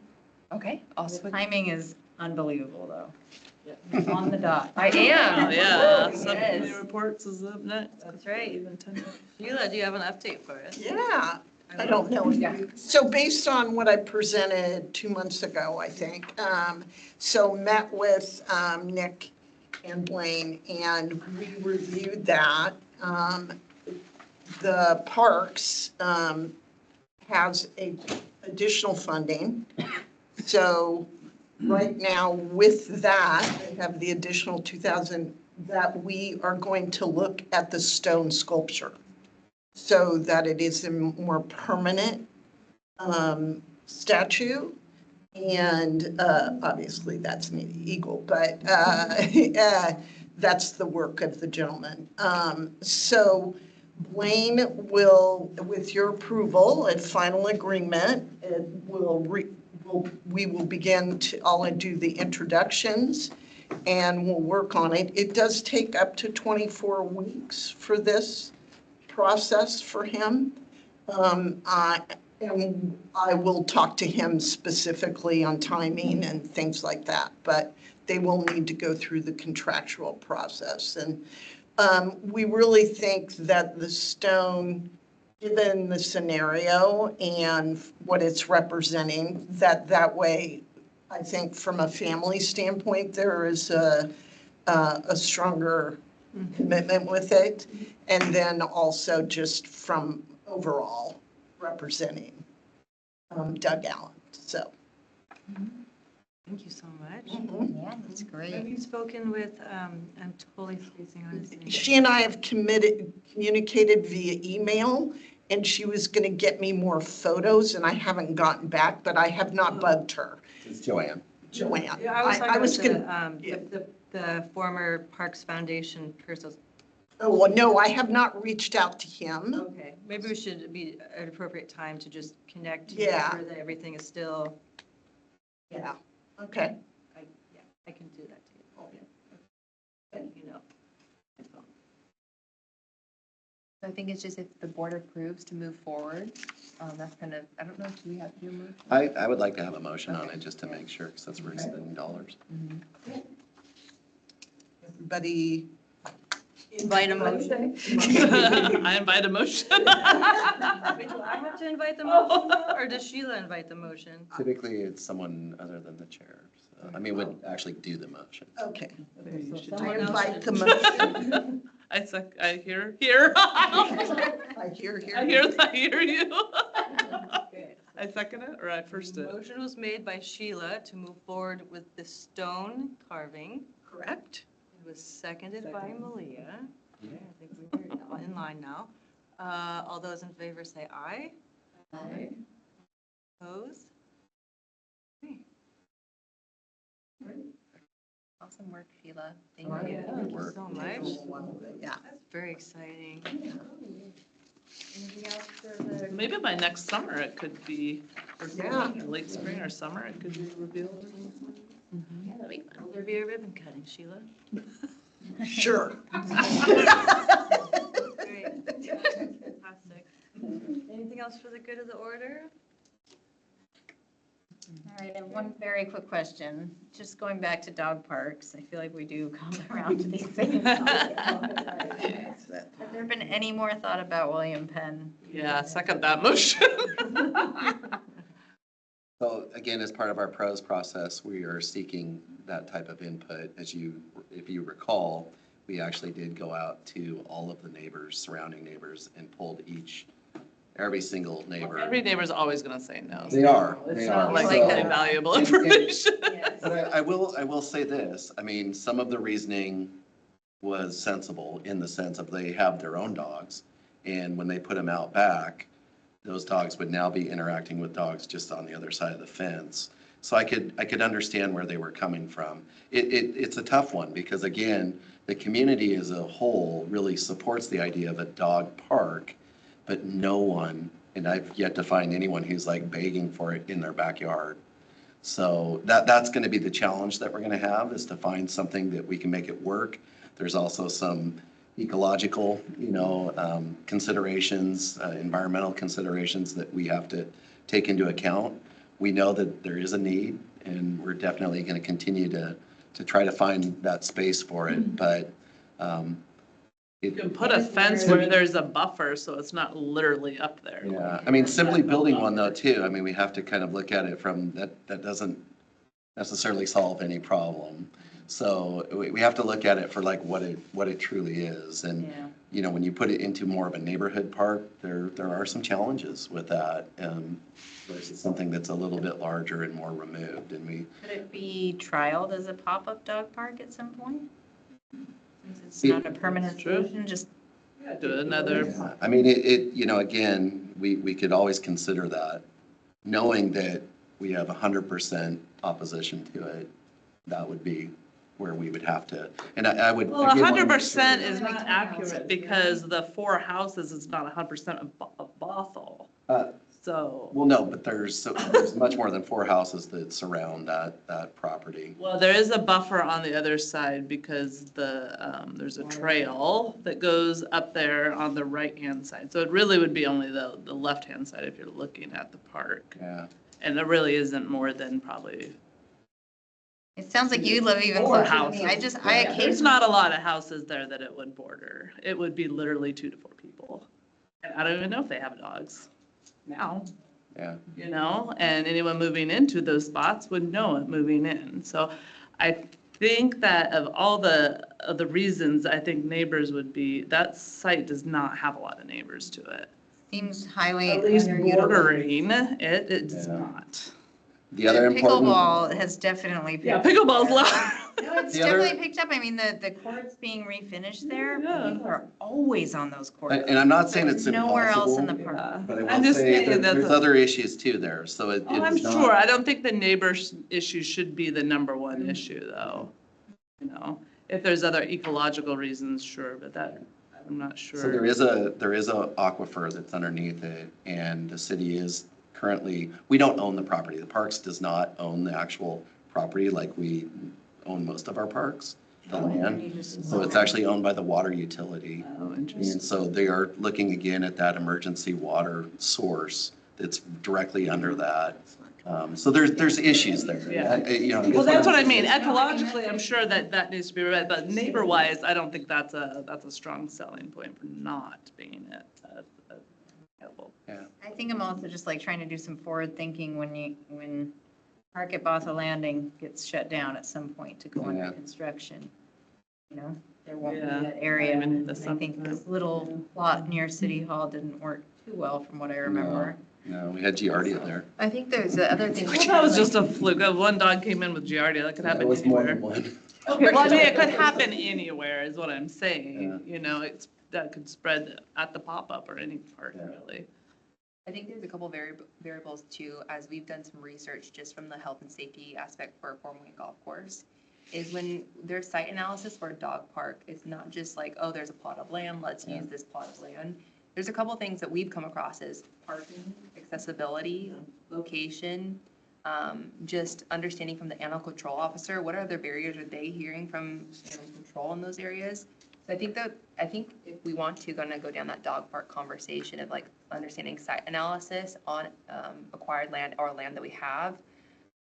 Okay, I'll The switch. timing is unbelievable, though. On the dot. I am. Oh, yeah, Yes. Subcommittee Reports is up next. That's right. Even 10. Sheila, do you have an update for us? Yeah, I don't know. So based on what I presented 2 months ago, I think, so met with Nick and Blaine, and we reviewed that. The parks has a additional funding. So right now with that, they have the additional 2,000 that we are going to look at the stone sculpture so that it is a more permanent statue. And obviously that's an eagle, but that's the work of the gentleman. So Blaine will, with your approval and final agreement, we will begin to, I'll do the introductions and we'll work on it. It does take up to 24 weeks for this process for him. And I will talk to him specifically on timing and things like that, but they will need to go through the contractual process. And we really think that the stone, given the scenario and what it's representing, that way, I think from a family standpoint, there is a stronger commitment with it. And then also just from overall representing Doug Allen, so. Thank you so much. Yeah, that's Have great. you spoken with, I'm totally spacing on his name. She and I have communicated via email, and she was going to get me more photos, and I haven't gotten back, but I have not bugged her. It's Joanne. Joanne. Yeah, I was I was talking gonna, about the former Parks Foundation person. oh, well, no, I have not reached out to him. Okay, maybe we should be at an appropriate time to just connect to Yeah. make sure that everything is still, Yeah, okay. I can do that too. You know. So I think it's just if the board approves to move forward, that's kind of, I don't know, do we have to move? I would like to have a motion on it just to make sure, because that's where we're spending dollars. Everybody Invite a motion. I invite a motion. Wait, do I have to invite the motion, or does Sheila invite the motion? Typically, it's someone other than the chair. So, I mean, would actually do the motion. Okay. Maybe you should I Someone else invite should- the motion. I hear, here. I hear. I hear you. I second it, or I first it? Motion was made by Sheila to move forward with the stone carving. Correct? It was seconded by Malia. Okay, I think we're in line now. All those in favor say aye. Aye. Opposed? Okay. Awesome work, Sheila. Thank All right. you. Thank you work. so much. Yeah. That's very exciting. Anything else for the? Maybe by next summer it could be, or Yeah. late spring or summer, it could be revealed. Yeah, that'd be fun. Will there be a ribbon cutting, Sheila? Sure. Great. Fantastic. Anything else for the good of the order? All right, and one very quick question, just going back to dog parks, I feel like we do come around to these things. Has there been any more thought about William Penn? Yeah, second that motion. So again, as part of our pros process, we are seeking that type of input. If you recall, we actually did go out to all of the neighbors, surrounding neighbors, and pulled every single neighbor. Every neighbor's always gonna say no. They are, It's they not are. like So- that valuable information. But I will say this, I mean, some of the reasoning was sensible in the sense of they have their own dogs. And when they put them out back, those dogs would now be interacting with dogs just on the other side of the fence. So I could understand where they were coming from. It's a tough one because again, the community as a whole really supports the idea of a dog park, but no one, and I've yet to find anyone who's like begging for it in their backyard. So that's going to be the challenge that we're going to have, is to find something that we can make it work. There's also some ecological, considerations, environmental considerations that we have to take into account. We know that there is a need, and we're definitely going to continue to try to find that space for it, but You can put a fence where there's a buffer, so it's not literally up there. yeah, I mean, simply building one though too, I mean, we have to kind of look at it from, that doesn't necessarily solve any problem. So we have to look at it for like what it truly is. And, when you put it into more of a neighborhood park, there are some challenges with that. Versus something that's a little bit larger and more removed, and Could it be trialed as a pop-up dog park at some point? Since it's not a permanent True. solution, just, Do another, yeah, I mean, again, we could always consider that, knowing that we have 100% opposition to it. That would be where we would have to, and I would. Well, again, wanna make 100% sure- is not accurate because the 4 houses is not 100% of Bothell. So, Well, no, but there's much more than 4 houses that surround that property. well, there is a buffer on the other side because there's a trail that goes up there on the right-hand side. So it really would be only the left-hand side if you're looking at the park. Yeah. And there really isn't more than probably It sounds like you live even 4 closer to me. I houses. just, There's occasionally, not a lot of houses there that it would border. It would be literally 2 to 4 people. And I don't even know if they have dogs now. Yeah. You know, and anyone moving into those spots would know it moving in. So I think that of all the reasons, I think neighbors would be, that site does not have a lot of neighbors to it. seems highly At least underutilized. bordering it does Yeah. not. The other important. Pickleball has definitely picked Yeah, up. pickleball's there. loud. No, it's The other- definitely picked up. I mean, the courts being refinished there, Yeah. people are always on those courts. And I'm not saying it's There's nowhere else in impossible, the park. but I I'm will just say saying that that's there's a- other issues too there, so it Oh, I'm is not. sure. I don't think the neighbors issue should be the number one issue, though. You know, if there's other ecological reasons, sure, but that, I'm not sure. So there is a aquifer that's underneath it, and the city is currently, we don't own the property. The parks does not own the actual property like we own most of our parks, the land. So it's actually owned by the water utility. Oh, interesting. And so they are looking again at that emergency water source that's directly under that. So there's issues there. Yeah. You know, I Well, guess that's what I I'm- mean. Ecologically, I'm sure that needs to be read, but neighbor-wise, I don't think that's a strong selling point for not being it. I think I'm also just like trying to do some forward thinking when Park at Bothell Landing gets shut down at some point to go under Yeah. construction. You know, there won't be Yeah. that area. Even the I think this little plot near City Hall didn't work too well from what I remember. No, we had Giardia there. I think there's the other thing. Well, that was just a fluke. One dog came in with Giardia. That could happen It was more anywhere. than one. Okay, well, I mean, it could happen anywhere is what I'm saying. You know, that could spread at the pop-up or any park, Yeah. really. I think there's a couple variables too, as we've done some research just from the health and safety aspect for a 4-Point golf course, is when there's site analysis for a dog park, it's not just like, oh, there's a plot of land, let's use this plot of land. There's a couple things that we've come across as parking, accessibility, location, just understanding from the animal control officer, what other barriers are they hearing from animal control in those areas? So I think if we want to go down that dog park conversation of like understanding site analysis on acquired land or land that we have,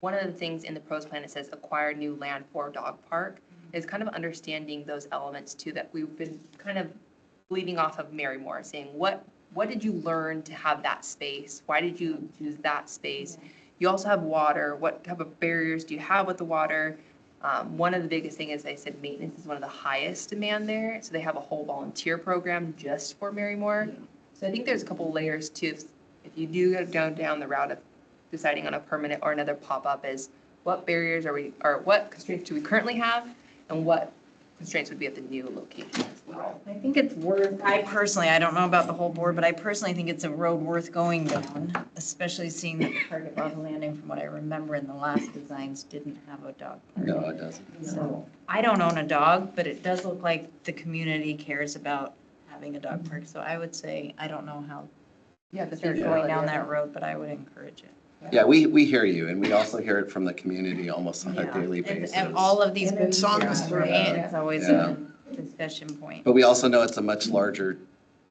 one of the things in the pros plan, it says acquire new land for dog park, is kind of understanding those elements too, that we've been kind of leading off of Marymore, saying what did you learn to have that space? Why did you choose that space? You also have water. What type of barriers do you have with the water? One of the biggest things is they said maintenance is one of the highest demand there. So they have a whole volunteer program just for Marymore. So I think there's a couple layers too. If you do go down the route of deciding on a permanent or another pop-up, is what barriers what constraints do we currently have, and what constraints would be at the new location as well. I think it's I don't know about the whole board, but I personally think it's a road worth going down, especially seeing that the Park at Bothell Landing, from what I remember in the last designs, didn't have a dog park. No, it doesn't. So I don't own a dog, but it does look like the community cares about having a dog park. So I would say, I don't know how Yeah, the they're going down that road, but I would encourage it. Yeah, we hear you, and we also hear it from the community almost on a Yeah. daily And- basis. And all of these. And it's on the booths, survey. right? It's always Yeah. a discussion point. But we also know it's a much larger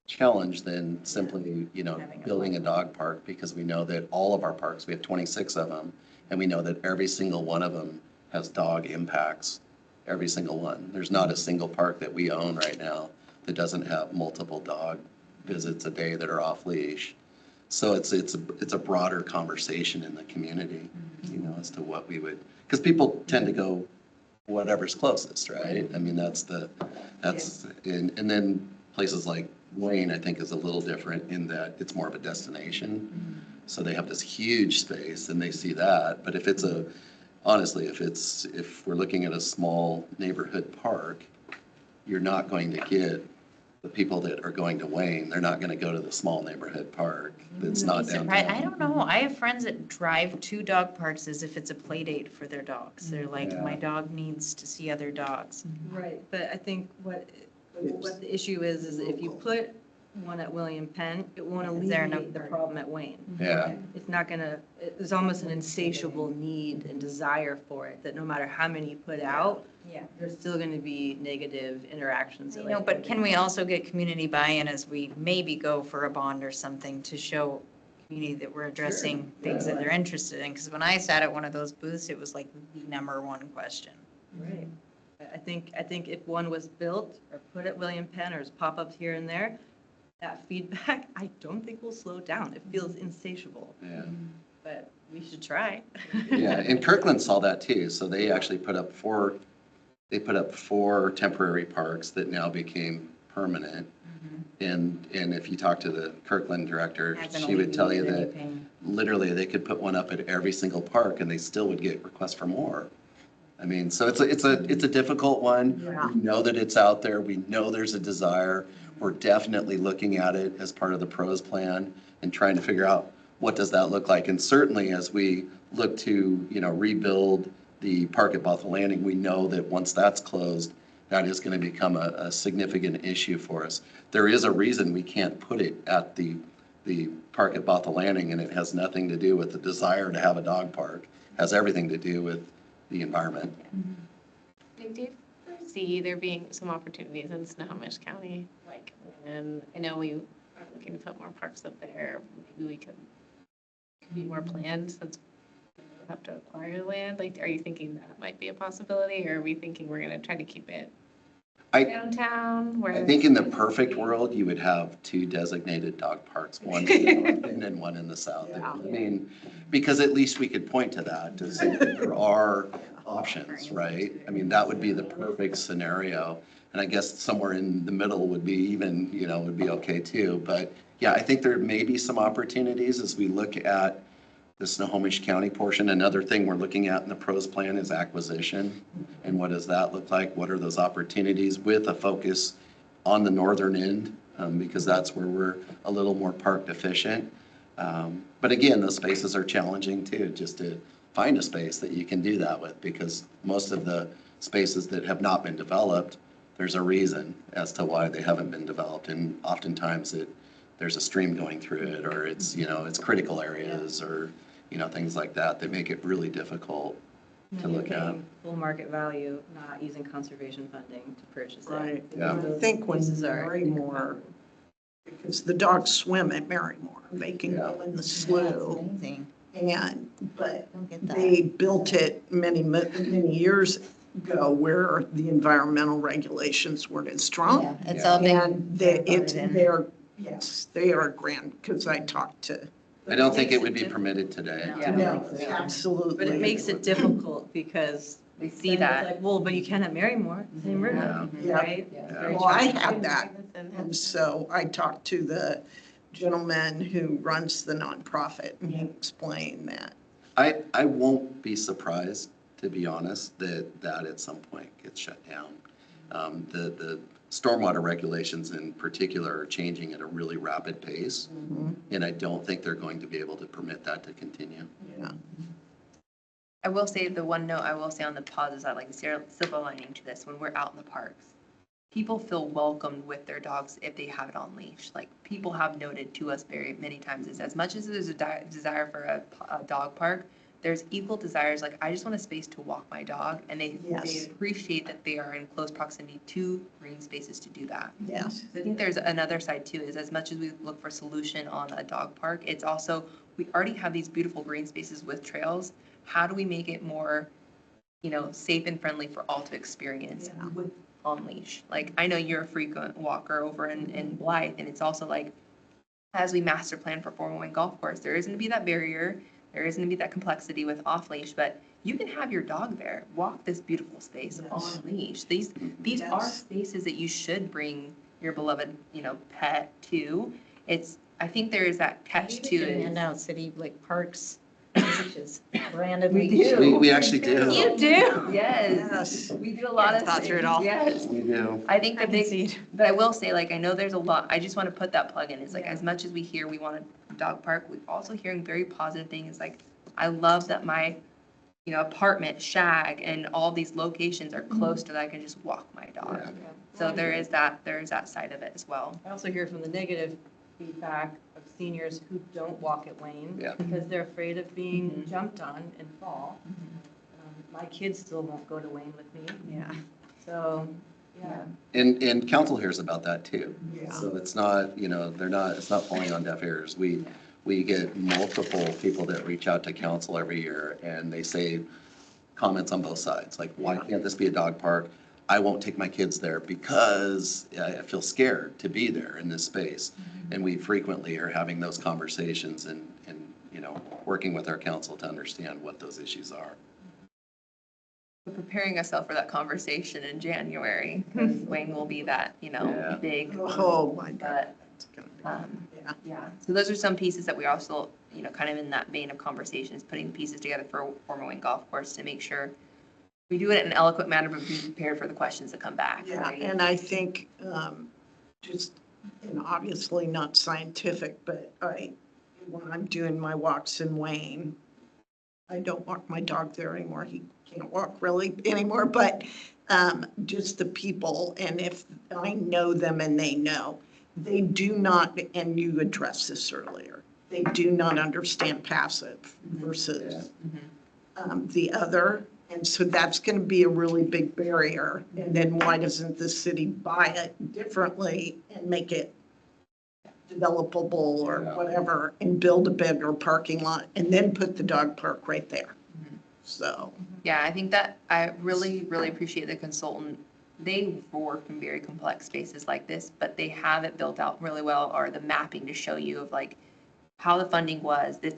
challenge than simply, Having a building a dog park, because we know that all of our parks, we have 26 of them, and we know that every single one of them has dog impacts, every single one. There's not a single park that we own right now that doesn't have multiple dog visits a day that are off leash. So it's a broader conversation in the community, as to what we would, because people tend to go whatever's closest, right? I mean, and then places like Wayne, I think, is a little different in that it's more of a destination. So they have this huge space and they see that. But honestly, if we're looking at a small neighborhood park, you're not going to get the people that are going to Wayne, they're not gonna go to the small neighborhood park that's not Right, downtown. I don't know. I have friends that drive to dog parks as if it's a play date for their dogs. They're like, Yeah. my dog needs to see other dogs. Right, but I think what the issue is if you put one at William Penn, it won't Is there alleviate enough the parking? problem at Wayne. Yeah, It's not gonna, it's almost an insatiable need and desire for it, that no matter how many you put out, Yeah. there's still gonna be negative interactions. I know, but can we also get community buy-in as we maybe go for a bond or something to show community that we're addressing things that they're interested in? Because when I sat at one of those booths, it was like the number one question. Right. I think if one was built or put at William Penn or as pop-ups here and there, that feedback, I don't think will slow down. It feels insatiable, yeah. but we should try. Yeah, and Kirkland saw that too, so they actually put up four temporary parks that now became permanent. And if you talk to the Kirkland director, Hasn't she would tell you alleviated that anything. literally they could put one up at every single park and they still would get requests for more. I mean, so it's a difficult one. Yeah. We know that it's out there. We know there's a desire. We're definitely looking at it as part of the pros plan and trying to figure out what does that look like. And certainly as we look to, rebuild the park at Bothell Landing, we know that once that's closed, that is going to become a significant issue for us. There is a reason we can't put it at the park at Bothell Landing, and it has nothing to do with the desire to have a dog park. It has everything to do with the environment. I do foresee there being some opportunities in Snohomish County, and I know we are looking to put more parks up there. Maybe we could be more planned since we have to acquire land. Are you thinking that might be a possibility, or are we thinking we're gonna try to keep it downtown? I think in the perfect world, you would have two designated dog parks, one in the north end and one in the south. Yeah. I mean, because at least we could point to that to say that there are options, right? I mean, that would be the perfect scenario. And I guess somewhere in the middle would be even, would be okay too. But yeah, I think there may be some opportunities as we look at the Snohomish County portion. Another thing we're looking at in the pros plan is acquisition. And what does that look like? What are those opportunities with a focus on the northern end? Because that's where we're a little more park deficient. But again, those spaces are challenging too, just to find a space that you can do that with, because most of the spaces that have not been developed, there's a reason as to why they haven't been developed. And oftentimes there's a stream going through it, or it's, it's critical areas, or, things like that make it really difficult to You're look at. paying full market value, not using conservation funding to purchase it. Right. Yeah. I think when Places are- Marymore, because the dogs swim at Marymore, they can go in the slough. Amazing. But Don't get that. they built it many years ago where the environmental regulations weren't as strong. Yeah, it's all been. And yes, they are grand, because I talked to. I don't think it would be permitted today. Yeah. No, absolutely. But it makes it difficult because We see then it's that. like, well, but you can't have Marymore, same river, Yeah. right? Yeah. It's very Well, I challenging. had that. And so I talked to the gentleman who runs the nonprofit, and he explained that. I won't be surprised, to be honest, that at some point gets shut down. The stormwater regulations in particular are changing at a really rapid pace, and I don't think they're going to be able to permit that to continue. Yeah. I will say the one note I will say on the positive side, like silver lining to this, when we're out in the parks, people feel welcomed with their dogs if they have it on leash. Like people have noted to us very many times is as much as there's a desire for a dog park, there's equal desires. Like I just want a space to walk my dog, and they Yes. appreciate that they are in close proximity to green spaces to do that. Yes. I think there's another side too, is as much as we look for solution on a dog park, it's also, we already have these beautiful green spaces with trails. How do we make it more, safe and friendly for all to experience with on leash? Like, I know you're a frequent walker over in Blyth, and it's also like, as we master plan for 401 golf course, there isn't to be that barrier, there isn't to be that complexity with off leash, but you can have your dog there, walk this beautiful space on leash. These are spaces that you should bring your beloved, pet to. I think there is that catch to it. Hand out city like parks Gracious. Brandon, We we do. We actually do. You do? Yes. Yes. We do a lot of Thought through it things. all. Yes. We do. I think I the big, concede. but I will say, like, I know there's a lot, I just want to put that plug in. It's like, as much as we hear we want a dog park, we're also hearing very positive things. Like, I love that my, apartment, Shag, and all these locations are close to that I can just walk my dog. Yeah. So there is that side of it as well. I also hear from the negative feedback of seniors who don't walk at Wayne. Yeah. Because they're afraid of being Mhm. jumped on and fall. My kids still won't go to Wayne with me, Yeah. so, yeah. And council hears about that too. Yeah. So it's not, it's not falling on deaf ears. We get multiple people that reach out to council every year and they say comments on both sides, like, why can't this be a dog park? I won't take my kids there because I feel scared to be there in this space. And we frequently are having those conversations and, working with our council to understand what those issues are. We're preparing ourselves for that conversation in January, because Wayne will be that, Yeah. big. Oh, my God. But, It's gonna be- yeah. Yeah, so those are some pieces that we also, kind of in that vein of conversation is putting the pieces together for a former Wayne Golf Course to make sure we do it in an eloquent manner, but be prepared for the questions that come back. Yeah, right? and I think, just, and obviously not scientific, but when I'm doing my walks in Wayne, I don't walk my dog there anymore. He can't walk really anymore, but just the people, and if I know them and they know, they do not, and you addressed this earlier, they do not understand passive versus the other. And so that's going to be a really big barrier. And then why doesn't the city buy it differently and make it developable or whatever and build a bigger parking lot and then put the dog park right there? So. Yeah, I think that I really, really appreciate the consultant. They work in very complex spaces like this, but they have it built out really well, or the mapping to show you of like how the funding was. The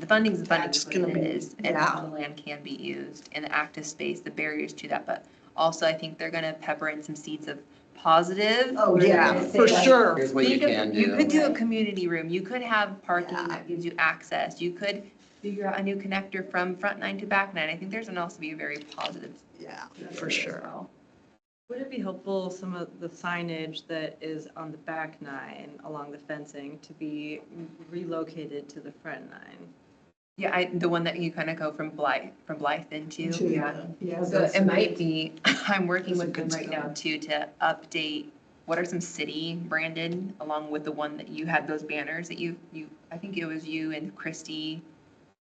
funding's the funding That's is what gonna it be- is, and how the land can be used, and the active space, the barriers to that. But also, I think they're gonna pepper in some seeds of positive. Oh, They're yeah, gonna say, for like, sure. Here's what you can do. You could do a community room, you could have parking Yeah. that gives you access, you could figure out a new connector from front nine to back nine. I think there's gonna also be a very positive. Yeah, for sure. Would it be helpful, some of the signage that is on the back nine along the fencing to be relocated to the front nine? Yeah, the one that you kind of go from Blyth into, Yeah. So it might be, I'm working That's a with them good right now start. too, to update, what are some city branded, along with the one that you had those banners that I think it was you and Christy.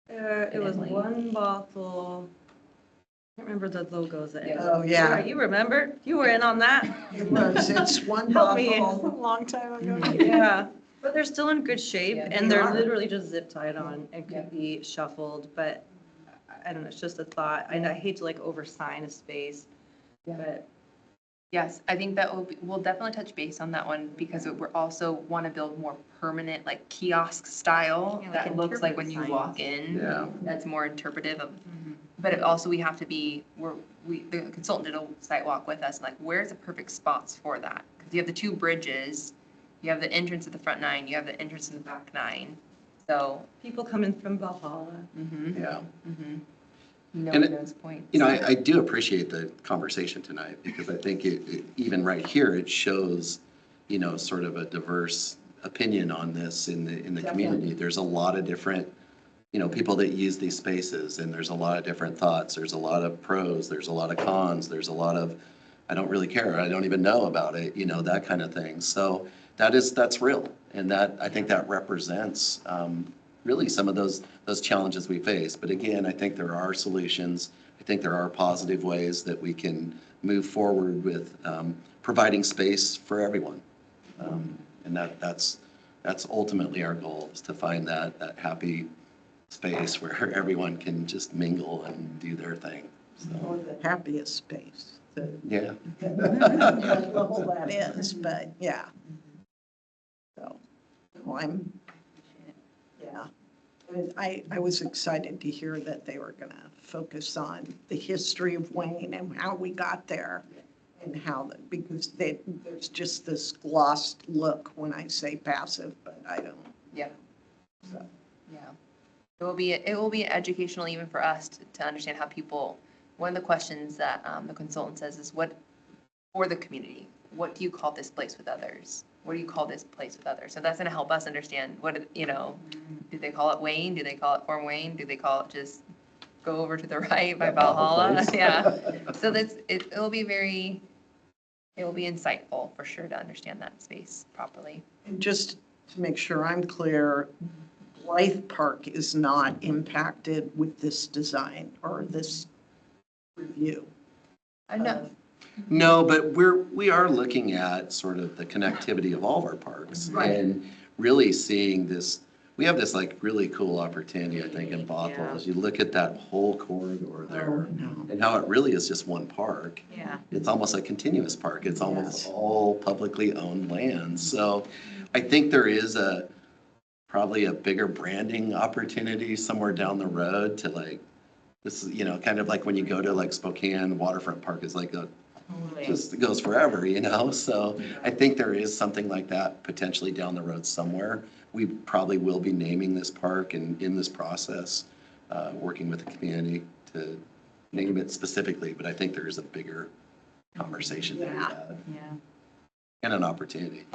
It was Emily. one Bothell, I can't remember the logos. that- Oh, yeah. You remember? You were in on that? It was, it's one Help me. Bothell, a long time ago. Yeah, but they're still in good shape Yeah, and they they're are. literally just zip tied on and Yeah. could be shuffled, but I don't know, it's just a thought. I hate to like oversign a space, Yeah. but Yes, I think that we'll definitely touch base on that one, because we're also want to build more permanent, like kiosk style, Yeah, like that looks like when you interpretive walk in. Yeah. That's more interpretive of, but it also, we have to be, the consultant did a site walk with us, like, where's the perfect spots for that? Because you have the two bridges, you have the entrance at the front nine, you have the entrance in the back nine, so. people coming from Valhalla. Yeah. Know And those points. I do appreciate the conversation tonight because I think even right here, it shows, sort of a diverse opinion on this in the community. There's a lot of different, people that use these spaces, and there's a lot of different thoughts. There's a lot of pros, there's a lot of cons, there's a lot of, I don't really care, I don't even know about it, that kind of thing. So that's real. And I think that represents, really some of those challenges we face. But again, I think there are solutions. I think there are positive ways that we can move forward with providing space for everyone. And that's ultimately our goal, is to find that happy space where everyone can just mingle and do their thing. Or So, the happiest space. yeah. What level that is, but yeah. So, yeah. And I was excited to hear that they were going to focus on the history of Wayne and how we got there, and how, because there's just this glossed look when I say passive, but I don't. Yeah. So. Yeah. It will be educational even for us to understand how people, one of the questions that the consultant says is for the community, what do you call this place with others? What do you call this place with others? So that's gonna help us understand do they call it Wayne? Do they call it Fort Wayne? Do they call it just go over to the right by Valhalla? Place. Yeah. So it will be insightful for sure to understand that space properly. And just to make sure I'm clear, Blyth Park is not impacted with this design or this review. I know. No, but we are looking at sort of the connectivity of all of our parks. Right. And really seeing this, we have this like really cool opportunity, I think, in Bothell, as you look at that whole corridor there. And how it really is just one park. Yeah. It's almost a continuous park. It's almost all publicly owned land. So I think there is probably a bigger branding opportunity somewhere down the road to like, this is, kind of like when you go to like Spokane Waterfront Park is like just it goes forever, So I think there is something like that potentially down the road somewhere. We probably will be naming this park and in this process, working with the community to name it specifically, but I think there is a bigger conversation to be had and an opportunity.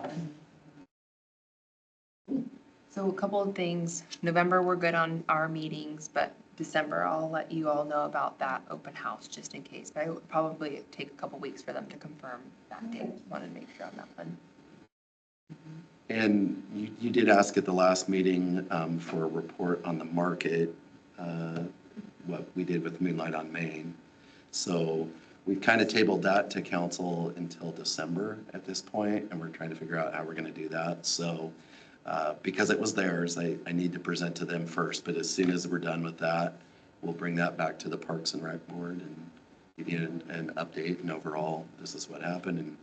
So a couple of things. November, we're good on our meetings, but December, I'll let you all know about that open house just in case. But it would probably take a couple weeks for them to confirm that date. Wanted to make sure on that one. And you did ask at the last meeting for a report on the market, what we did with Moonlight on Main. So we've kind of tabled that to council until December at this point, and we're trying to figure out how we're going to do that. So because it was theirs, I need to present to them first, but as soon as we're done with that, we'll bring that back to the Parks and Rec Board and give you an update and overall, this is what happened. And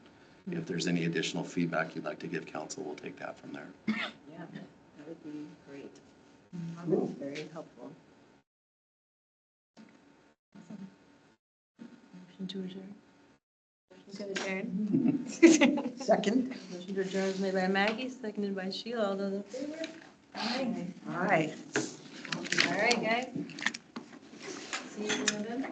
if there's any additional feedback you'd like to give council, we'll take that from there. Yeah, that would be great. That would be very helpful. Motion to adjourn. Motion to adjourn. Second? Motion to adjourn is made by Maggie, seconded by Sheila. All those in favor? Aye. All right. All right, guys. See you in November.